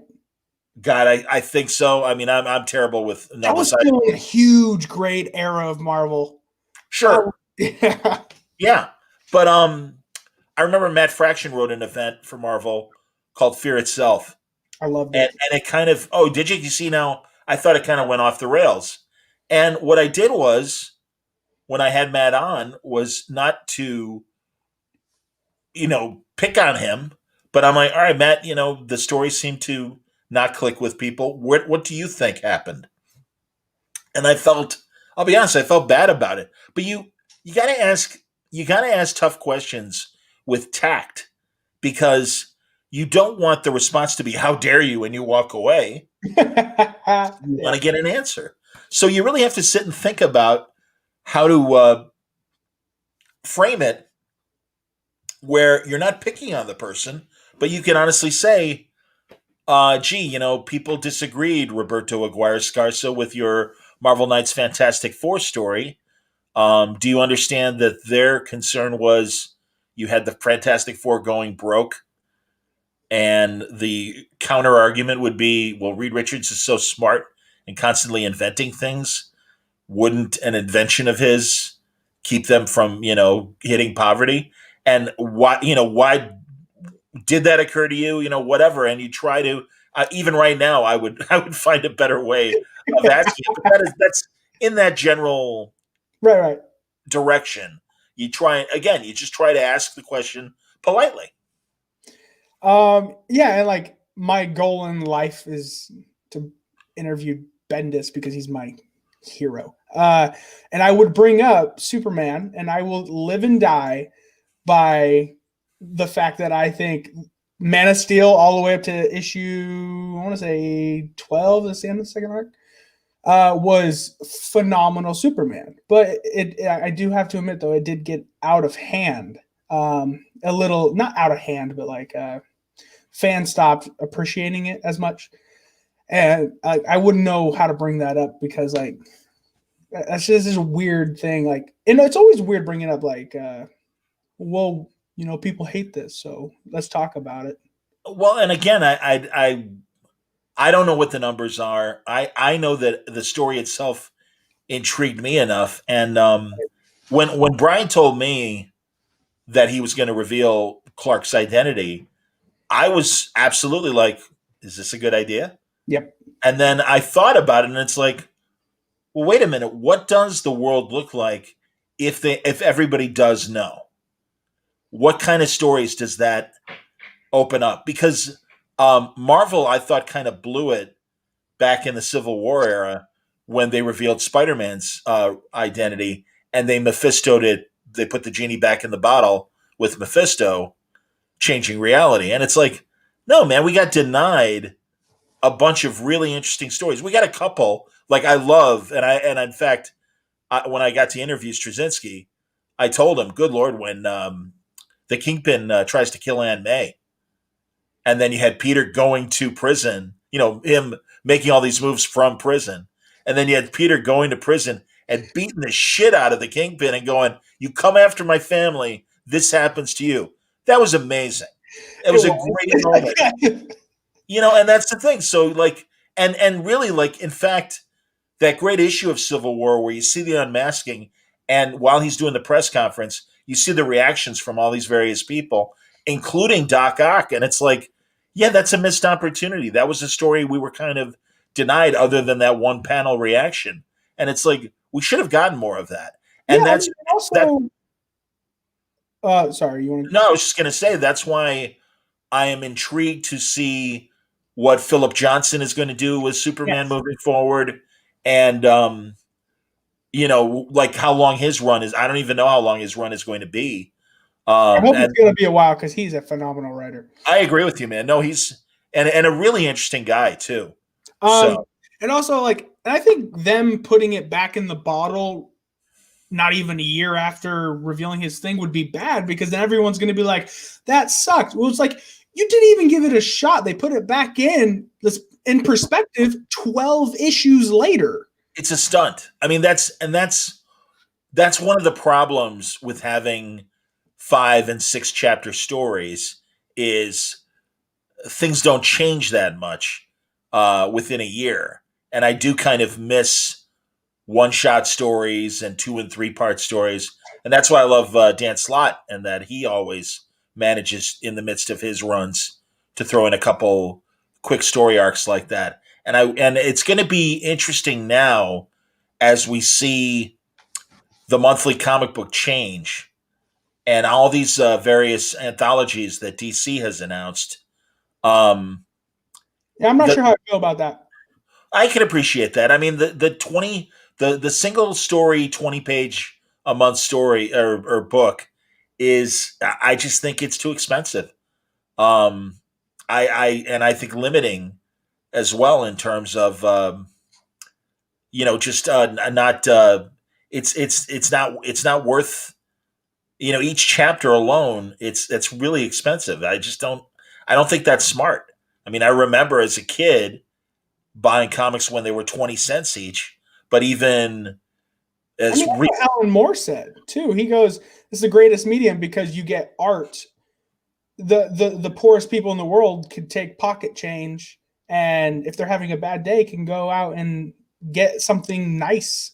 God, I think so. I mean, I'm terrible with That was numbers. still a huge, great era of Marvel. That Sure, yeah, yeah, but I remember Matt Fraction wrote an event for Marvel called Fear Itself, I loved and it. it kind of did you see now? I thought it kind of went off the rails, and what I did was when I had Matt on was not to pick on him, but I'm like, all right, Matt, the story seemed to not click with people. What do you think happened? And I'll be honest, I felt bad about it. But you got to ask tough questions with tact because you don't want the response to be how dare you when you walk away. You want Yeah. to get an answer. So you really have to sit and think about how to frame it where you're not picking on the person, but you can honestly say, gee, people disagreed, Roberto Aguirre Scarsa, with your Marvel Knights Fantastic Four story. Do you understand that their concern was you had the Fantastic Four going broke? And the counter argument would be, well, Reed Richards is so smart and constantly inventing things. Wouldn't an invention of his keep them from, hitting poverty? And why did that occur to you? Whatever. And you try to, even right now, I would find a better way of asking it. But that's in that general Right, right. direction. You just try to ask the question politely. Yeah, and like my goal in life is to interview Bendis because he's my hero. And I would bring up Superman, and I will live and die by the fact that I think Man of Steel all the way up to issue, I want to say 12, the end of the second arc, was phenomenal Superman. But I do have to admit, though, it did get out of hand. A little, not out of hand, but like fans stopped appreciating it as much. And I wouldn't know how to bring that up because, like, that's just this weird thing. Like, and it's always weird bringing up, like, well, people hate this, so let's talk about it. Well, and again, I don't know what the numbers are. I know that the story itself intrigued me enough, and when Brian told me that he was going to reveal Clark's identity, I was absolutely like, "Is this a good idea?" Yep. And then I thought about it, and it's like, well, wait a minute. What does the world look like if everybody does know? What kind of stories does that open up? Because Marvel, I thought, kind of blew it back in the Civil War era when they revealed Spider-Man's identity and they Mephistoed it. They put the genie back in the bottle with Mephisto changing reality, and it's like, no, man, we got denied a bunch of really interesting stories. We got a couple like I love, and in fact, when I got to interview Straczynski, I told him, "Good Lord, when the Kingpin tries to kill Aunt May, and then you had Peter going to prison, him making all these moves from prison, and then you had Peter going to prison and beating the shit out of the Kingpin and going, 'You come after my family, this happens to you.'" That was amazing. It It was a great moment. was. And that's the thing. So like, and really, like, in fact, that great issue of Civil War where you see the unmasking, and while he's doing the press conference, you see the reactions from all these various people, including Doc Ock, and it's like, yeah, that's a missed opportunity. That was a story we were kind of denied, other than that one panel reaction, and it's like we should have gotten more of that. Yeah, And I that's mean, that. also, sorry, you want to? No, I was just going to say that's why I am intrigued to see what Philip Johnson is going to do with Yes. Superman moving forward, and like how long his run is. I don't even know how long his run is going to be. I hope it's And going to be a while because he's a phenomenal writer. I agree with you, man. No, he's and a really interesting guy too. Um, So and also like I think them putting it back in the bottle not even a year after revealing his thing would be bad because then everyone's going to be like, that sucked. Well, it's like, you didn't even give it a shot. They put it back in. This in perspective, 12 issues later. it's a stunt. I mean, that's one of the problems with having 5 and 6 chapter stories is things don't change that much within a year. And I do kind of miss one shot stories and 2 and 3 part stories. And that's why I love Dan Slott and that he always manages in the midst of his runs to throw in a couple quick story arcs like that. And it's going to be interesting now as we see the monthly comic book change and all these various anthologies that DC has announced. Um, Yeah, I'm not the, sure how I feel about that. I can appreciate that. I mean, the single story 20 page a month story or book is I just think it's too expensive. Um, I think limiting as well in terms of just not it's not worth each chapter alone. It's really expensive. I don't think that's smart. I mean, I remember as a kid buying comics when they were 20 cents each. But even I as mean, that's what Alan Moore said too. He goes, "This is the greatest medium because you get art. The poorest people in the world could take pocket change, and if they're having a bad day, can go out and get something nice."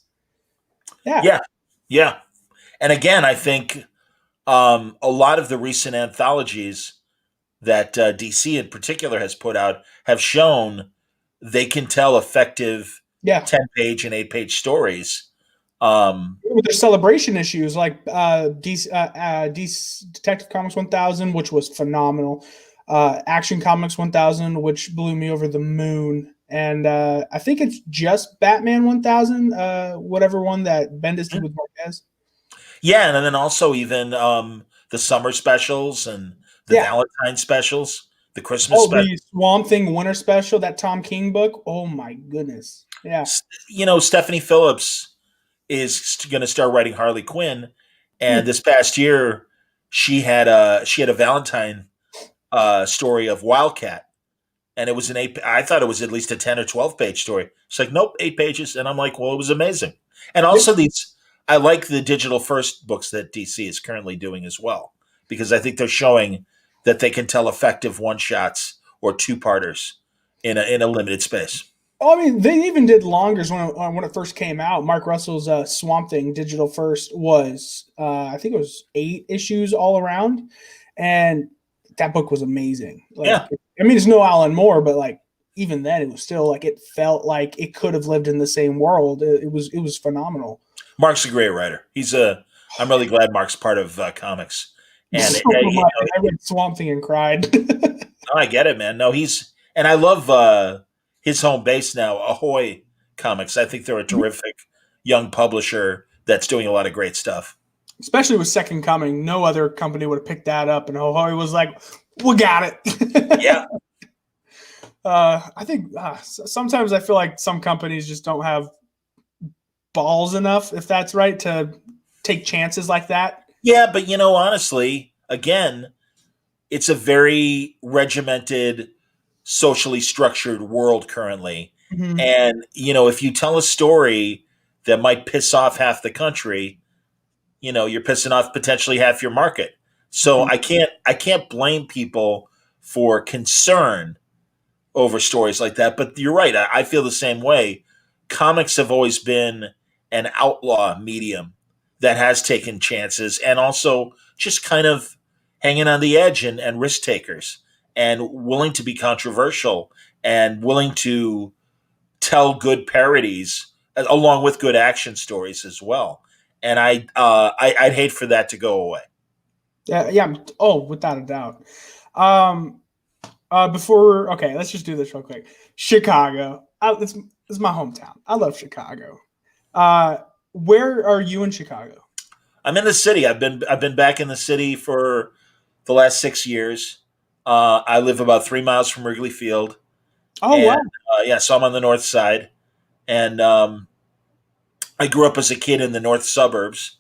Yeah, yeah, yeah. And again, I think a lot of the recent anthologies that DC in particular has put out have shown they can tell effective yeah. 10 page and 8 page stories. Um, With their celebration issues, like DC Detective Comics 1000, which was phenomenal. Action Comics 1000, which blew me over the moon. And I think it's just Batman 1000, whatever one that Bendis did with Marquez. yeah, and then also even the summer specials and the Yeah. Valentine specials, the Christmas Oh, special. the Swamp Thing Winter Special, that Tom King book. Oh my goodness. Yeah. Stephanie Phillips is going to start writing Harley Quinn, Hmm. and this past year she had a Valentine story of Wildcat, and it was an 8. I thought it was at least a 10 or 12 page story. It's like nope, 8 pages, and I'm like, well, it was amazing. And Yep. also I like the digital first books that DC is currently doing as well because I think they're showing that they can tell effective one shots or two parters in a limited space. Oh, I mean, they even did longers when it first came out. Mark Russell's Swamp Thing digital first was I think it was 8 issues all around, and that book was amazing. Like, Yeah, I mean, it's no Alan Moore, but like even then, it was still like it felt like it could have lived in the same world. It was phenomenal. Mark's a great writer. I'm really glad Mark's part of comics. And So much. I read Swamp Thing and cried. I get it, man. No, and I love his home base now, Ahoy Comics. I think they're a terrific young publisher that's doing a lot of great stuff. Especially with Second Coming, no other company would have picked that up, and Ahoy was like, "We got Yeah, it." I think sometimes I feel like some companies just don't have balls enough, if that's right, to take chances like that. yeah, but honestly, again, it's a very regimented, socially structured world currently. Mm-hmm. And if you tell a story that might piss off half the country, you're pissing off potentially half your market. So I can't blame people for concern over stories like that. But you're right. I feel the same way. Comics have always been an outlaw medium that has taken chances and also just kind of hanging on the edge and risk takers and willing to be controversial and willing to tell good parodies along with good action stories as well. And I'd hate for that to go away. Yeah. Oh, without a doubt. Um, before okay, let's just do this real quick. Chicago. It's my hometown. I love Chicago. Uh, Where are you in Chicago? I'm in the city. I've been back in the city for the last 6 years. I live about 3 miles from Wrigley Field, Oh and wow. yeah, so I'm on the north side, and I grew up as a kid in the north suburbs,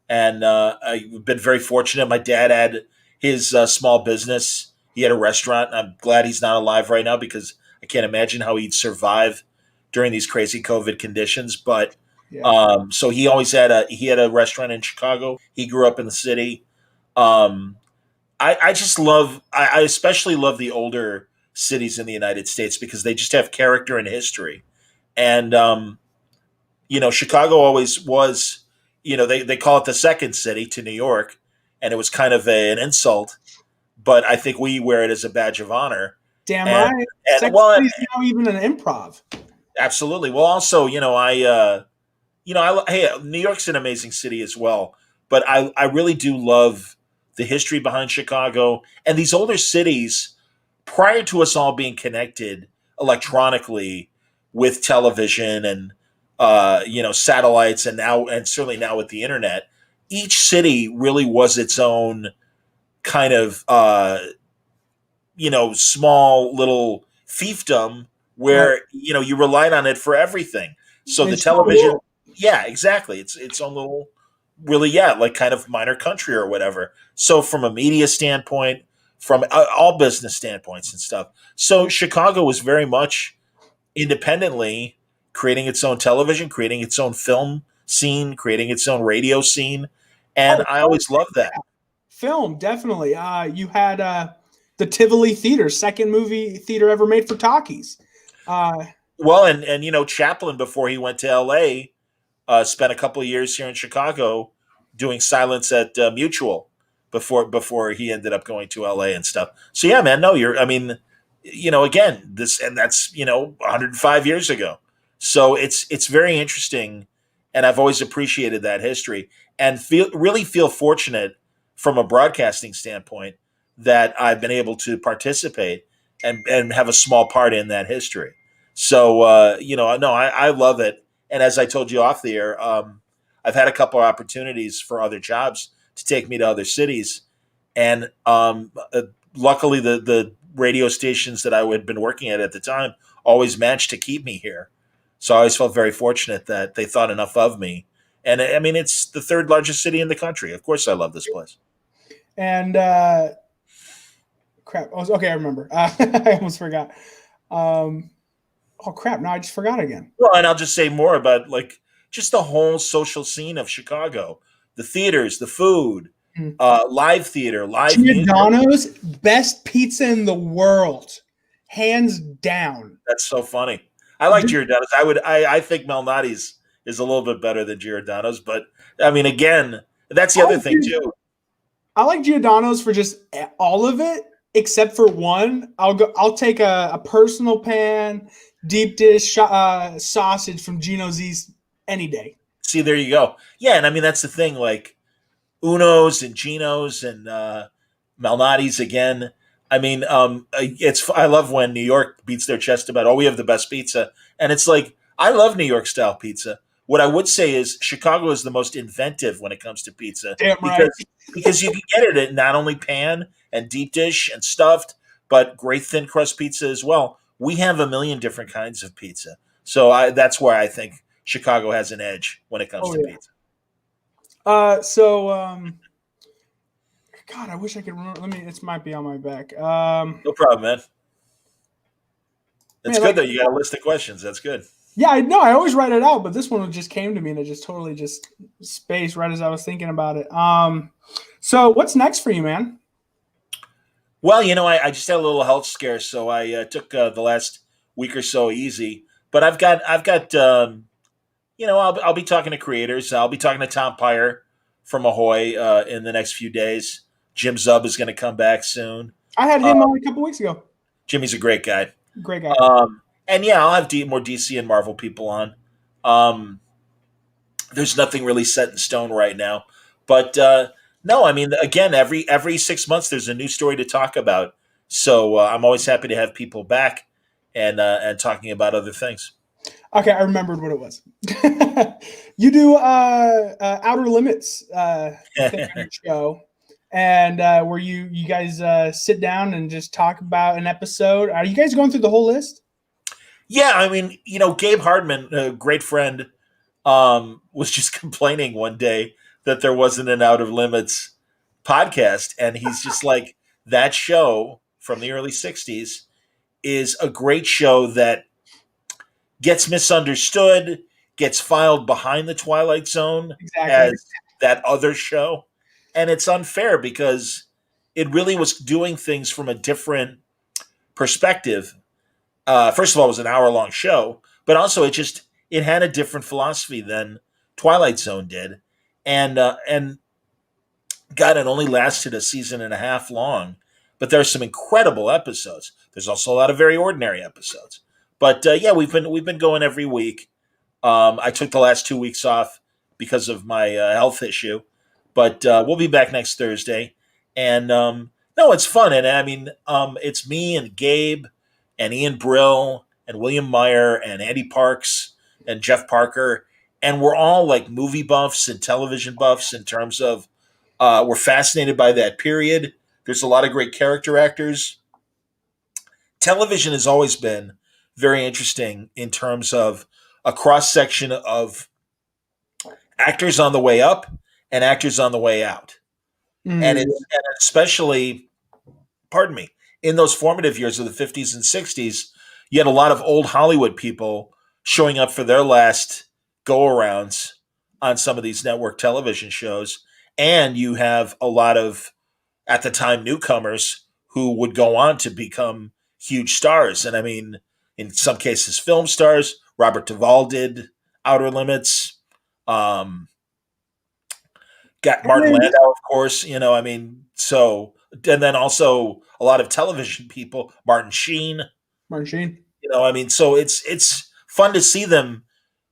and I've been very fortunate. My dad had his small business. He had a restaurant. And I'm glad he's not alive right now because I can't imagine how he'd survive during these crazy COVID conditions. But Yeah. so he had a restaurant in Chicago. He grew up in the city. Um, I just love. I especially love the older cities in the United States because they just have character and history. And Chicago always was, they call it the second city to New York, and it was kind of an insult, but I think we wear it as a badge of honor. Damn And, right. and Second well, City's now even an improv. absolutely. Well, also, hey, New York's an amazing city as well, but I really do love the history behind Chicago and these older cities prior to us all being connected electronically with television and satellites and certainly now with the internet. Each city really was its own kind of small little fiefdom Right. where you relied on it for everything. So the It's so television, cool. yeah, exactly. It's its own little, really, yeah, like kind of minor country or whatever. So from a media standpoint, from all business standpoints and stuff. So Chicago was very much independently creating its own television, creating its own film scene, creating its own radio scene, and Oh, I always loved that. film, definitely. You had the Tivoli Theater, second movie theater ever made for talkies. Uh, Well, and Chaplin before he went to L.A. Spent a couple of years here in Chicago doing silence at Mutual before he ended up going to LA and stuff. So yeah, man, no, I mean, again, this and that's 105 years ago. So it's very interesting, and I've always appreciated that history and feel fortunate from a broadcasting standpoint that I've been able to participate and have a small part in that history. So no, I love it, and as I told you off the air, I've had a couple of opportunities for other jobs to take me to other cities, and luckily the radio stations that I had been working at the time always managed to keep me here. So I always felt very fortunate that they thought enough of me. And I mean, it's the third largest city in the country. Of course, I love this place. and crap. Okay, I remember. I almost forgot. Um, oh crap! Now I just forgot again. Well, and I'll just say more about like just the whole social scene of Chicago, the theaters, the food, Hmm. live theater, live music. Giordano's best pizza in the world, hands down. That's so funny. I like Giordano's. I think Malnati's is a little bit better than Giordano's, but I mean, again, that's the I other like thing too. I like Giordano's for just all of it, except for one. I'll take a personal pan deep dish sausage from Gino's East any day. See, there you go. Yeah, and I mean that's the thing. Like Uno's and Geno's and Malnati's again. I mean, I love when New York beats their chest about, oh, we have the best pizza, and it's like I love New York style pizza. What I would say is Chicago is the most inventive when it comes to pizza Damn right. because you can get it at not only pan and deep dish and stuffed, but great thin crust pizza as well. We have a million different kinds of pizza, so that's why I think Chicago has an edge when it comes Oh to yeah. pizza. God, I wish I could remember. Let me. It might be on my back. No problem, man. It's Man, good like, though. You got a list of questions. That's good. yeah, I know. I always write it out, but this one just came to me and it just totally just spaced right as I was thinking about it. So what's next for you, man? Well, I just had a little health scare, so I took the last week or so easy. But I've got I'll be talking to creators. I'll be talking to Tom Pyre from Ahoy in the next few days. Jim Zub is going to come back soon. I had Uh, him on a couple weeks ago. Jimmy's a great guy. Great guy. And yeah, I'll have more DC and Marvel people on. Um, there's nothing really set in stone right now, but no, I mean, again, every 6 months there's a new story to talk about. So I'm always happy to have people back and talking about other things. Okay, I remembered what it was. You do Outer Limits thing on your show, and where you guys sit down and just talk about an episode. Are you guys going through the whole list? Yeah, I mean, Gabe Hardman, a great friend, was just complaining one day that there wasn't an Outer Limits podcast, and he's just like, that show from the early '60s is a great show that gets misunderstood, gets filed behind the Twilight Zone Exactly. as that other show, and it's unfair because it really was doing things from a different perspective. First of all, it was an hour-long show, but also it had a different philosophy than Twilight Zone did, and God, it only lasted a season and a half long, but there are some incredible episodes. There's also a lot of very ordinary episodes, but yeah, we've been going every week. I took the last 2 weeks off because of my health issue, but we'll be back next Thursday. And no, it's fun, and I mean, it's me and Gabe and Ian Brill and William Meyer and Andy Parks and Jeff Parker, and we're all like movie buffs and television buffs in terms of we're fascinated by that period. There's a lot of great character actors. Television has always been very interesting in terms of a cross section of actors on the way up and actors on the way out. And Mm. it's and especially, pardon me, in those formative years of the 50s and 60s, you had a lot of old Hollywood people showing up for their last go arounds on some of these network television shows. And you have a lot of, at the time, newcomers who would go on to become huge stars. And I mean, in some cases, film stars. Robert Duvall did Outer Limits. Um, got And Martin then Landau, of course. I mean, so, and then also a lot of television people, Martin Sheen. Martin Sheen. I mean, so it's fun to see them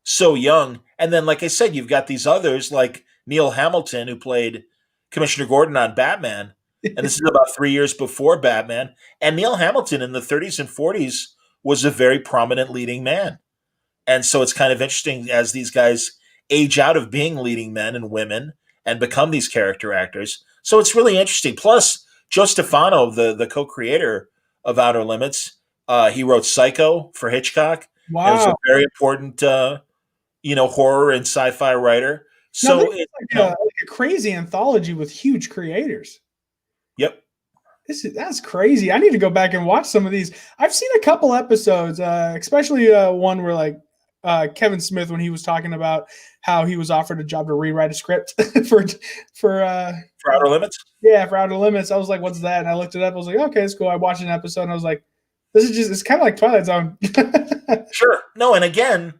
so young. And then, like I said, you've got these others like Neil Hamilton, who played Commissioner Gordon on Batman, and this is about 3 years before Batman. And Neil Hamilton in the 30s and 40s was a very prominent leading man. And so it's kind of interesting as these guys age out of being leading men and women and become these character actors. So it's really interesting. Plus, Joe Stefano, the co-creator of Outer Limits, he wrote Psycho for Hitchcock, and was a Wow. very important, horror and sci-fi writer. Now this So, is like a crazy anthology with huge creators. yep. That's crazy. I need to go back and watch some of these. I've seen a couple episodes, especially one where like Kevin Smith when he was talking about how he was offered a job to rewrite a script for for For Outer Limits. yeah, for Outer Limits. I was like, "What's that?" And I looked it up. I was like, "Okay, it's cool." I watched an episode and I was like, "This is it's kind of like Twilight Zone." Sure. No, and again,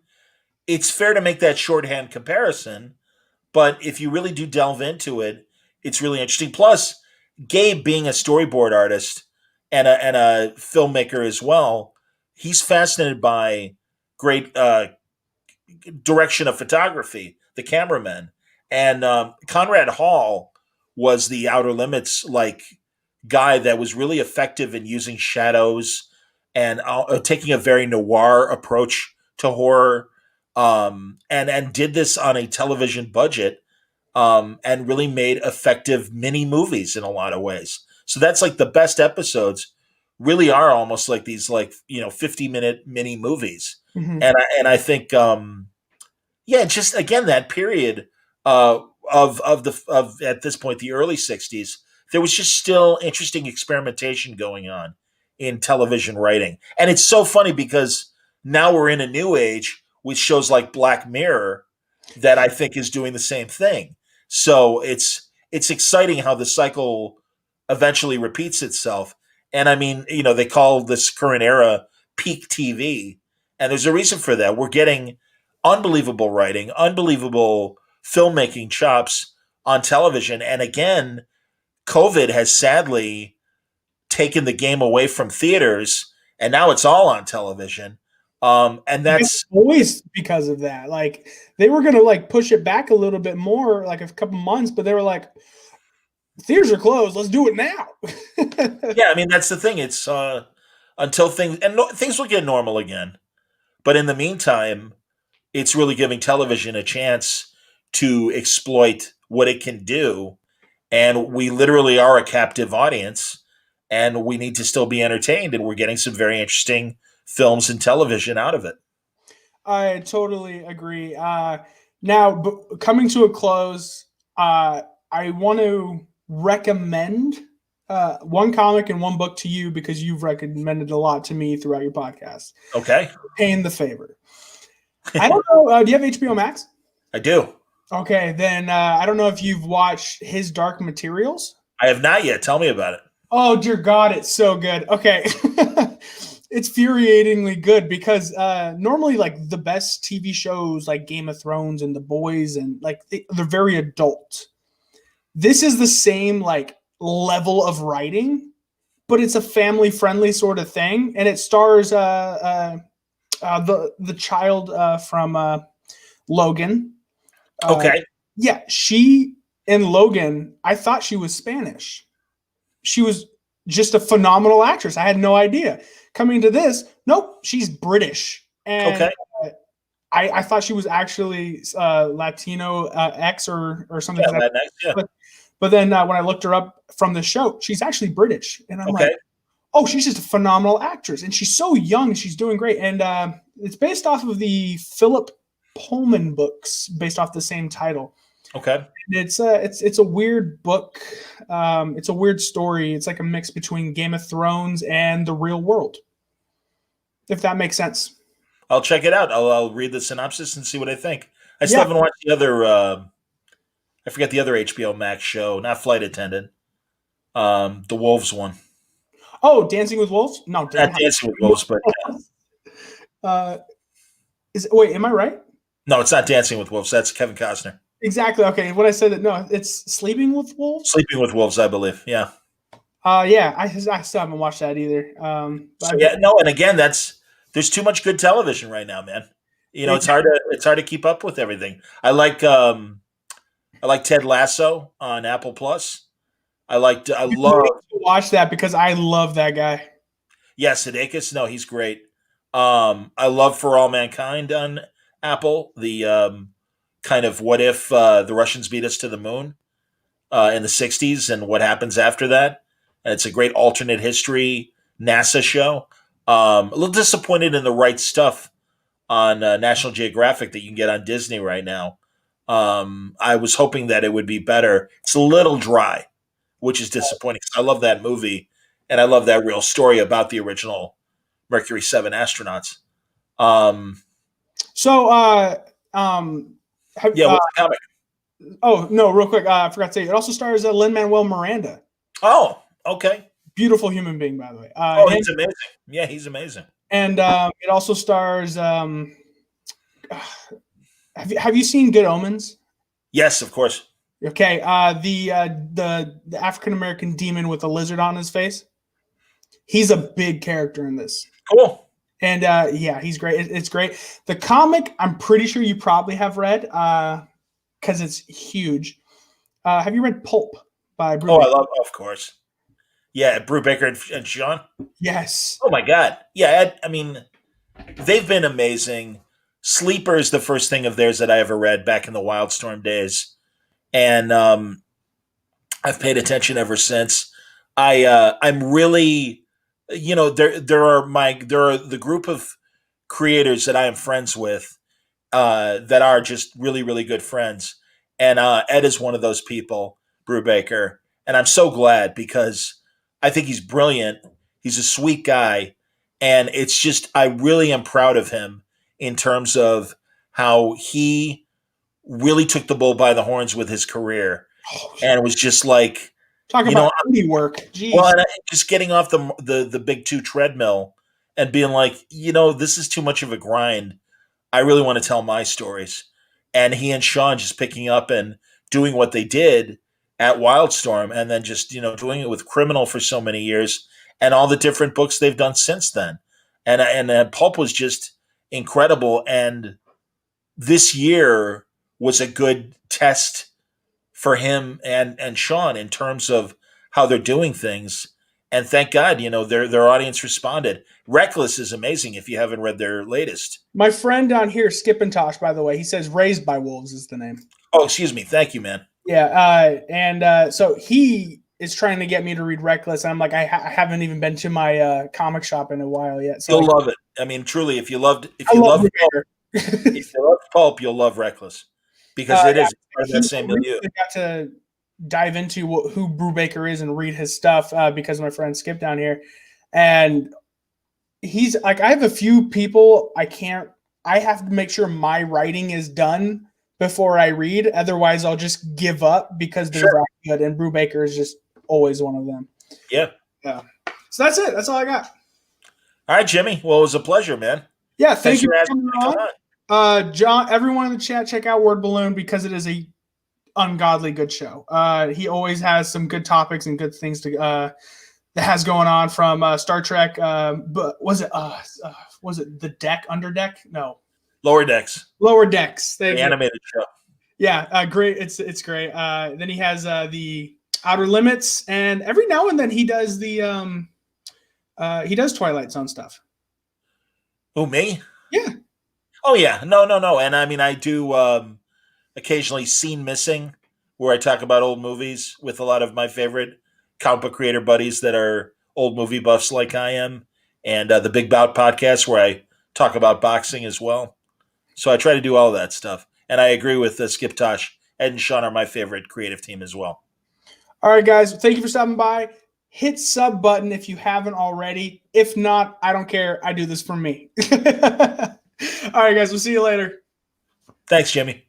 it's fair to make that shorthand comparison, but if you really do delve into it, it's really interesting. Plus, Gabe being a storyboard artist and a filmmaker as well, he's fascinated by great direction of photography, the cameraman, and Conrad Hall was the Outer Limits like guy that was really effective in using shadows and taking a very noir approach to horror, and did this on a television budget, and really made effective mini movies in a lot of ways. So that's like the best episodes really are almost like these 50-minute mini movies. Mhm. And I think yeah, just again that period of at this point the early '60s, there was just still interesting experimentation going on in television writing, and it's so funny because now we're in a new age with shows like Black Mirror that I think is doing the same thing. So it's exciting how the cycle eventually repeats itself. And I mean, they call this current era peak TV, and there's a reason for that. We're getting unbelievable writing, unbelievable filmmaking chops on television. And again, COVID has sadly taken the game away from theaters, and now it's all on television. And that's Always because of that. Like they were gonna like push it back a little bit more, like a couple months, but they were like, theaters are closed. Let's do it now. yeah. I mean, that's the thing. It's until things will get normal again. But in the meantime, it's really giving television a chance to exploit what it can do. And we literally are a captive audience, and we need to still be entertained. And we're getting some very interesting films and television out of it. I totally agree. Now, coming to a close, I want to recommend one comic and one book to you because you've recommended a lot to me throughout your podcast. Okay. Paying the favor. I don't know. Do you have HBO Max? I do. Okay, then I don't know if you've watched His Dark Materials. I have not yet. Tell me about it. Oh, dear God, it's so good. Okay. It's infuriatingly good because normally, like, the best TV shows like Game of Thrones and The Boys and like they're very adult. This is the same like level of writing, but it's a family friendly sort of thing, and it stars the child from Logan. Okay. Yeah, she in Logan, I thought she was Spanish. She was just a phenomenal actress. I had no idea. Coming to this, nope, she's British. And Okay. I thought she was actually Latino X or something. Yeah, that next, yeah. But then when I looked her up from the show, she's actually British. And I'm Okay. like, oh, she's just a phenomenal actress. And she's so young. She's doing great. And it's based off of the Philip Pullman books, based off the same title. Okay. It's a weird book. It's a weird story. It's like a mix between Game of Thrones and the real world, if that makes sense. I'll check it out. I'll read the synopsis and see what I think. I still haven't watched the other. I forget the other HBO Max show, not Flight Attendant. The Wolves one. Oh, Dancing with Wolves? No, Not Dancing with Wolves, but wait, am I right? no, it's not Dancing with Wolves. That's Kevin Costner. Exactly. Okay. When I said that, no, it's Sleeping with Wolves. Sleeping with Wolves, I believe. Yeah. Yeah. I still haven't watched that either. And again, there's too much good television right now, man. It's hard to keep up with everything. I like Ted Lasso on Apple Plus. I love to watch that because I love that guy. Yeah, Sudeikis. No, he's great. I love For All Mankind on Apple. The kind of what if the Russians beat us to the moon in the 60s and what happens after that. And it's a great alternate history NASA show. A little disappointed in The Right Stuff on National Geographic that you can get on Disney right now. I was hoping that it would be better. It's a little dry, which is disappointing because I love that movie and I love that real story about the original Mercury 7 astronauts. What's the comic? Oh, no, real quick. I forgot to say, it also stars Lin-Manuel Miranda. Oh, okay. Beautiful human being, by the way. He's amazing. Yeah, he's amazing. And it also stars. Have you seen Good Omens? Yes, of course. Okay. The African American demon with a lizard on his face. He's a big character in this. Cool. And yeah, he's great. It's great. The comic, I'm pretty sure you probably have read because it's huge. Have you read Pulp by Brew Baker? I love, of course. Yeah, Brew Baker and Sean. Yes. Oh my God. Yeah, I mean, they've been amazing. Sleeper is the first thing of theirs that I ever read back in the Wildstorm days, and I've paid attention ever since. I'm really, there are the group of creators that I am friends with that are just really, really good friends, and Ed is one of those people, Brew Baker, and I'm so glad because I think he's brilliant. He's a sweet guy, and it's just I really am proud of him in terms of how he really took the bull by the horns with his career, and was just like, talk about indie work. Jeez. Well, and just getting off the big two treadmill and being like, this is too much of a grind. I really want to tell my stories, and he and Sean just picking up and doing what they did at Wildstorm, and then just doing it with Criminal for so many years, and all the different books they've done since then, and Pulp was just incredible, and this year was a good test for him and Sean in terms of how they're doing things, and thank God, their audience responded. Reckless is amazing if you haven't read their latest. My friend down here, Skip and Tosh, by the way, he says Raised by Wolves is the name. Oh, excuse me. Thank you, man. Yeah, so he is trying to get me to read Reckless, and I'm like, I haven't even been to my comic shop in a while yet. So You'll love it. I mean, truly, if you love pulp, you'll love Reckless because it is part of that same milieu. I got to dive into who Brubaker is and read his stuff because my friend Skip down here, and he's like, I have a few people I have to make sure my writing is done before I read. Otherwise, I'll just give up because they're that good. And Brubaker is just always one of them. Yeah. So that's it. That's all I got. All right, Jimmy. Well, it was a pleasure, man. Yeah, thank you for coming on. John, everyone in the chat, check out Word Balloon because it is a ungodly good show. He always has some good topics and good things that has going on from Star Trek. But was it the deck, under deck? No. Lower Decks. Lower Decks. The animated show. Yeah, great. It's great. Then he has the Outer Limits, and every now and then he does the Twilight Zone stuff. Who, me? Yeah. Oh yeah. No. And I mean, I do occasionally Scene Missing, where I talk about old movies with a lot of my favorite comic book creator buddies that are old movie buffs like I am, and the Big Bout podcast, where I talk about boxing as well. So I try to do all that stuff. And I agree with Skip Tosh. Ed and Sean are my favorite creative team as well. All right, guys. Thank you for stopping by. Hit sub button if you haven't already. If not, I don't care. I do this for me. All right, guys. We'll see you later. Thanks, Jimmy.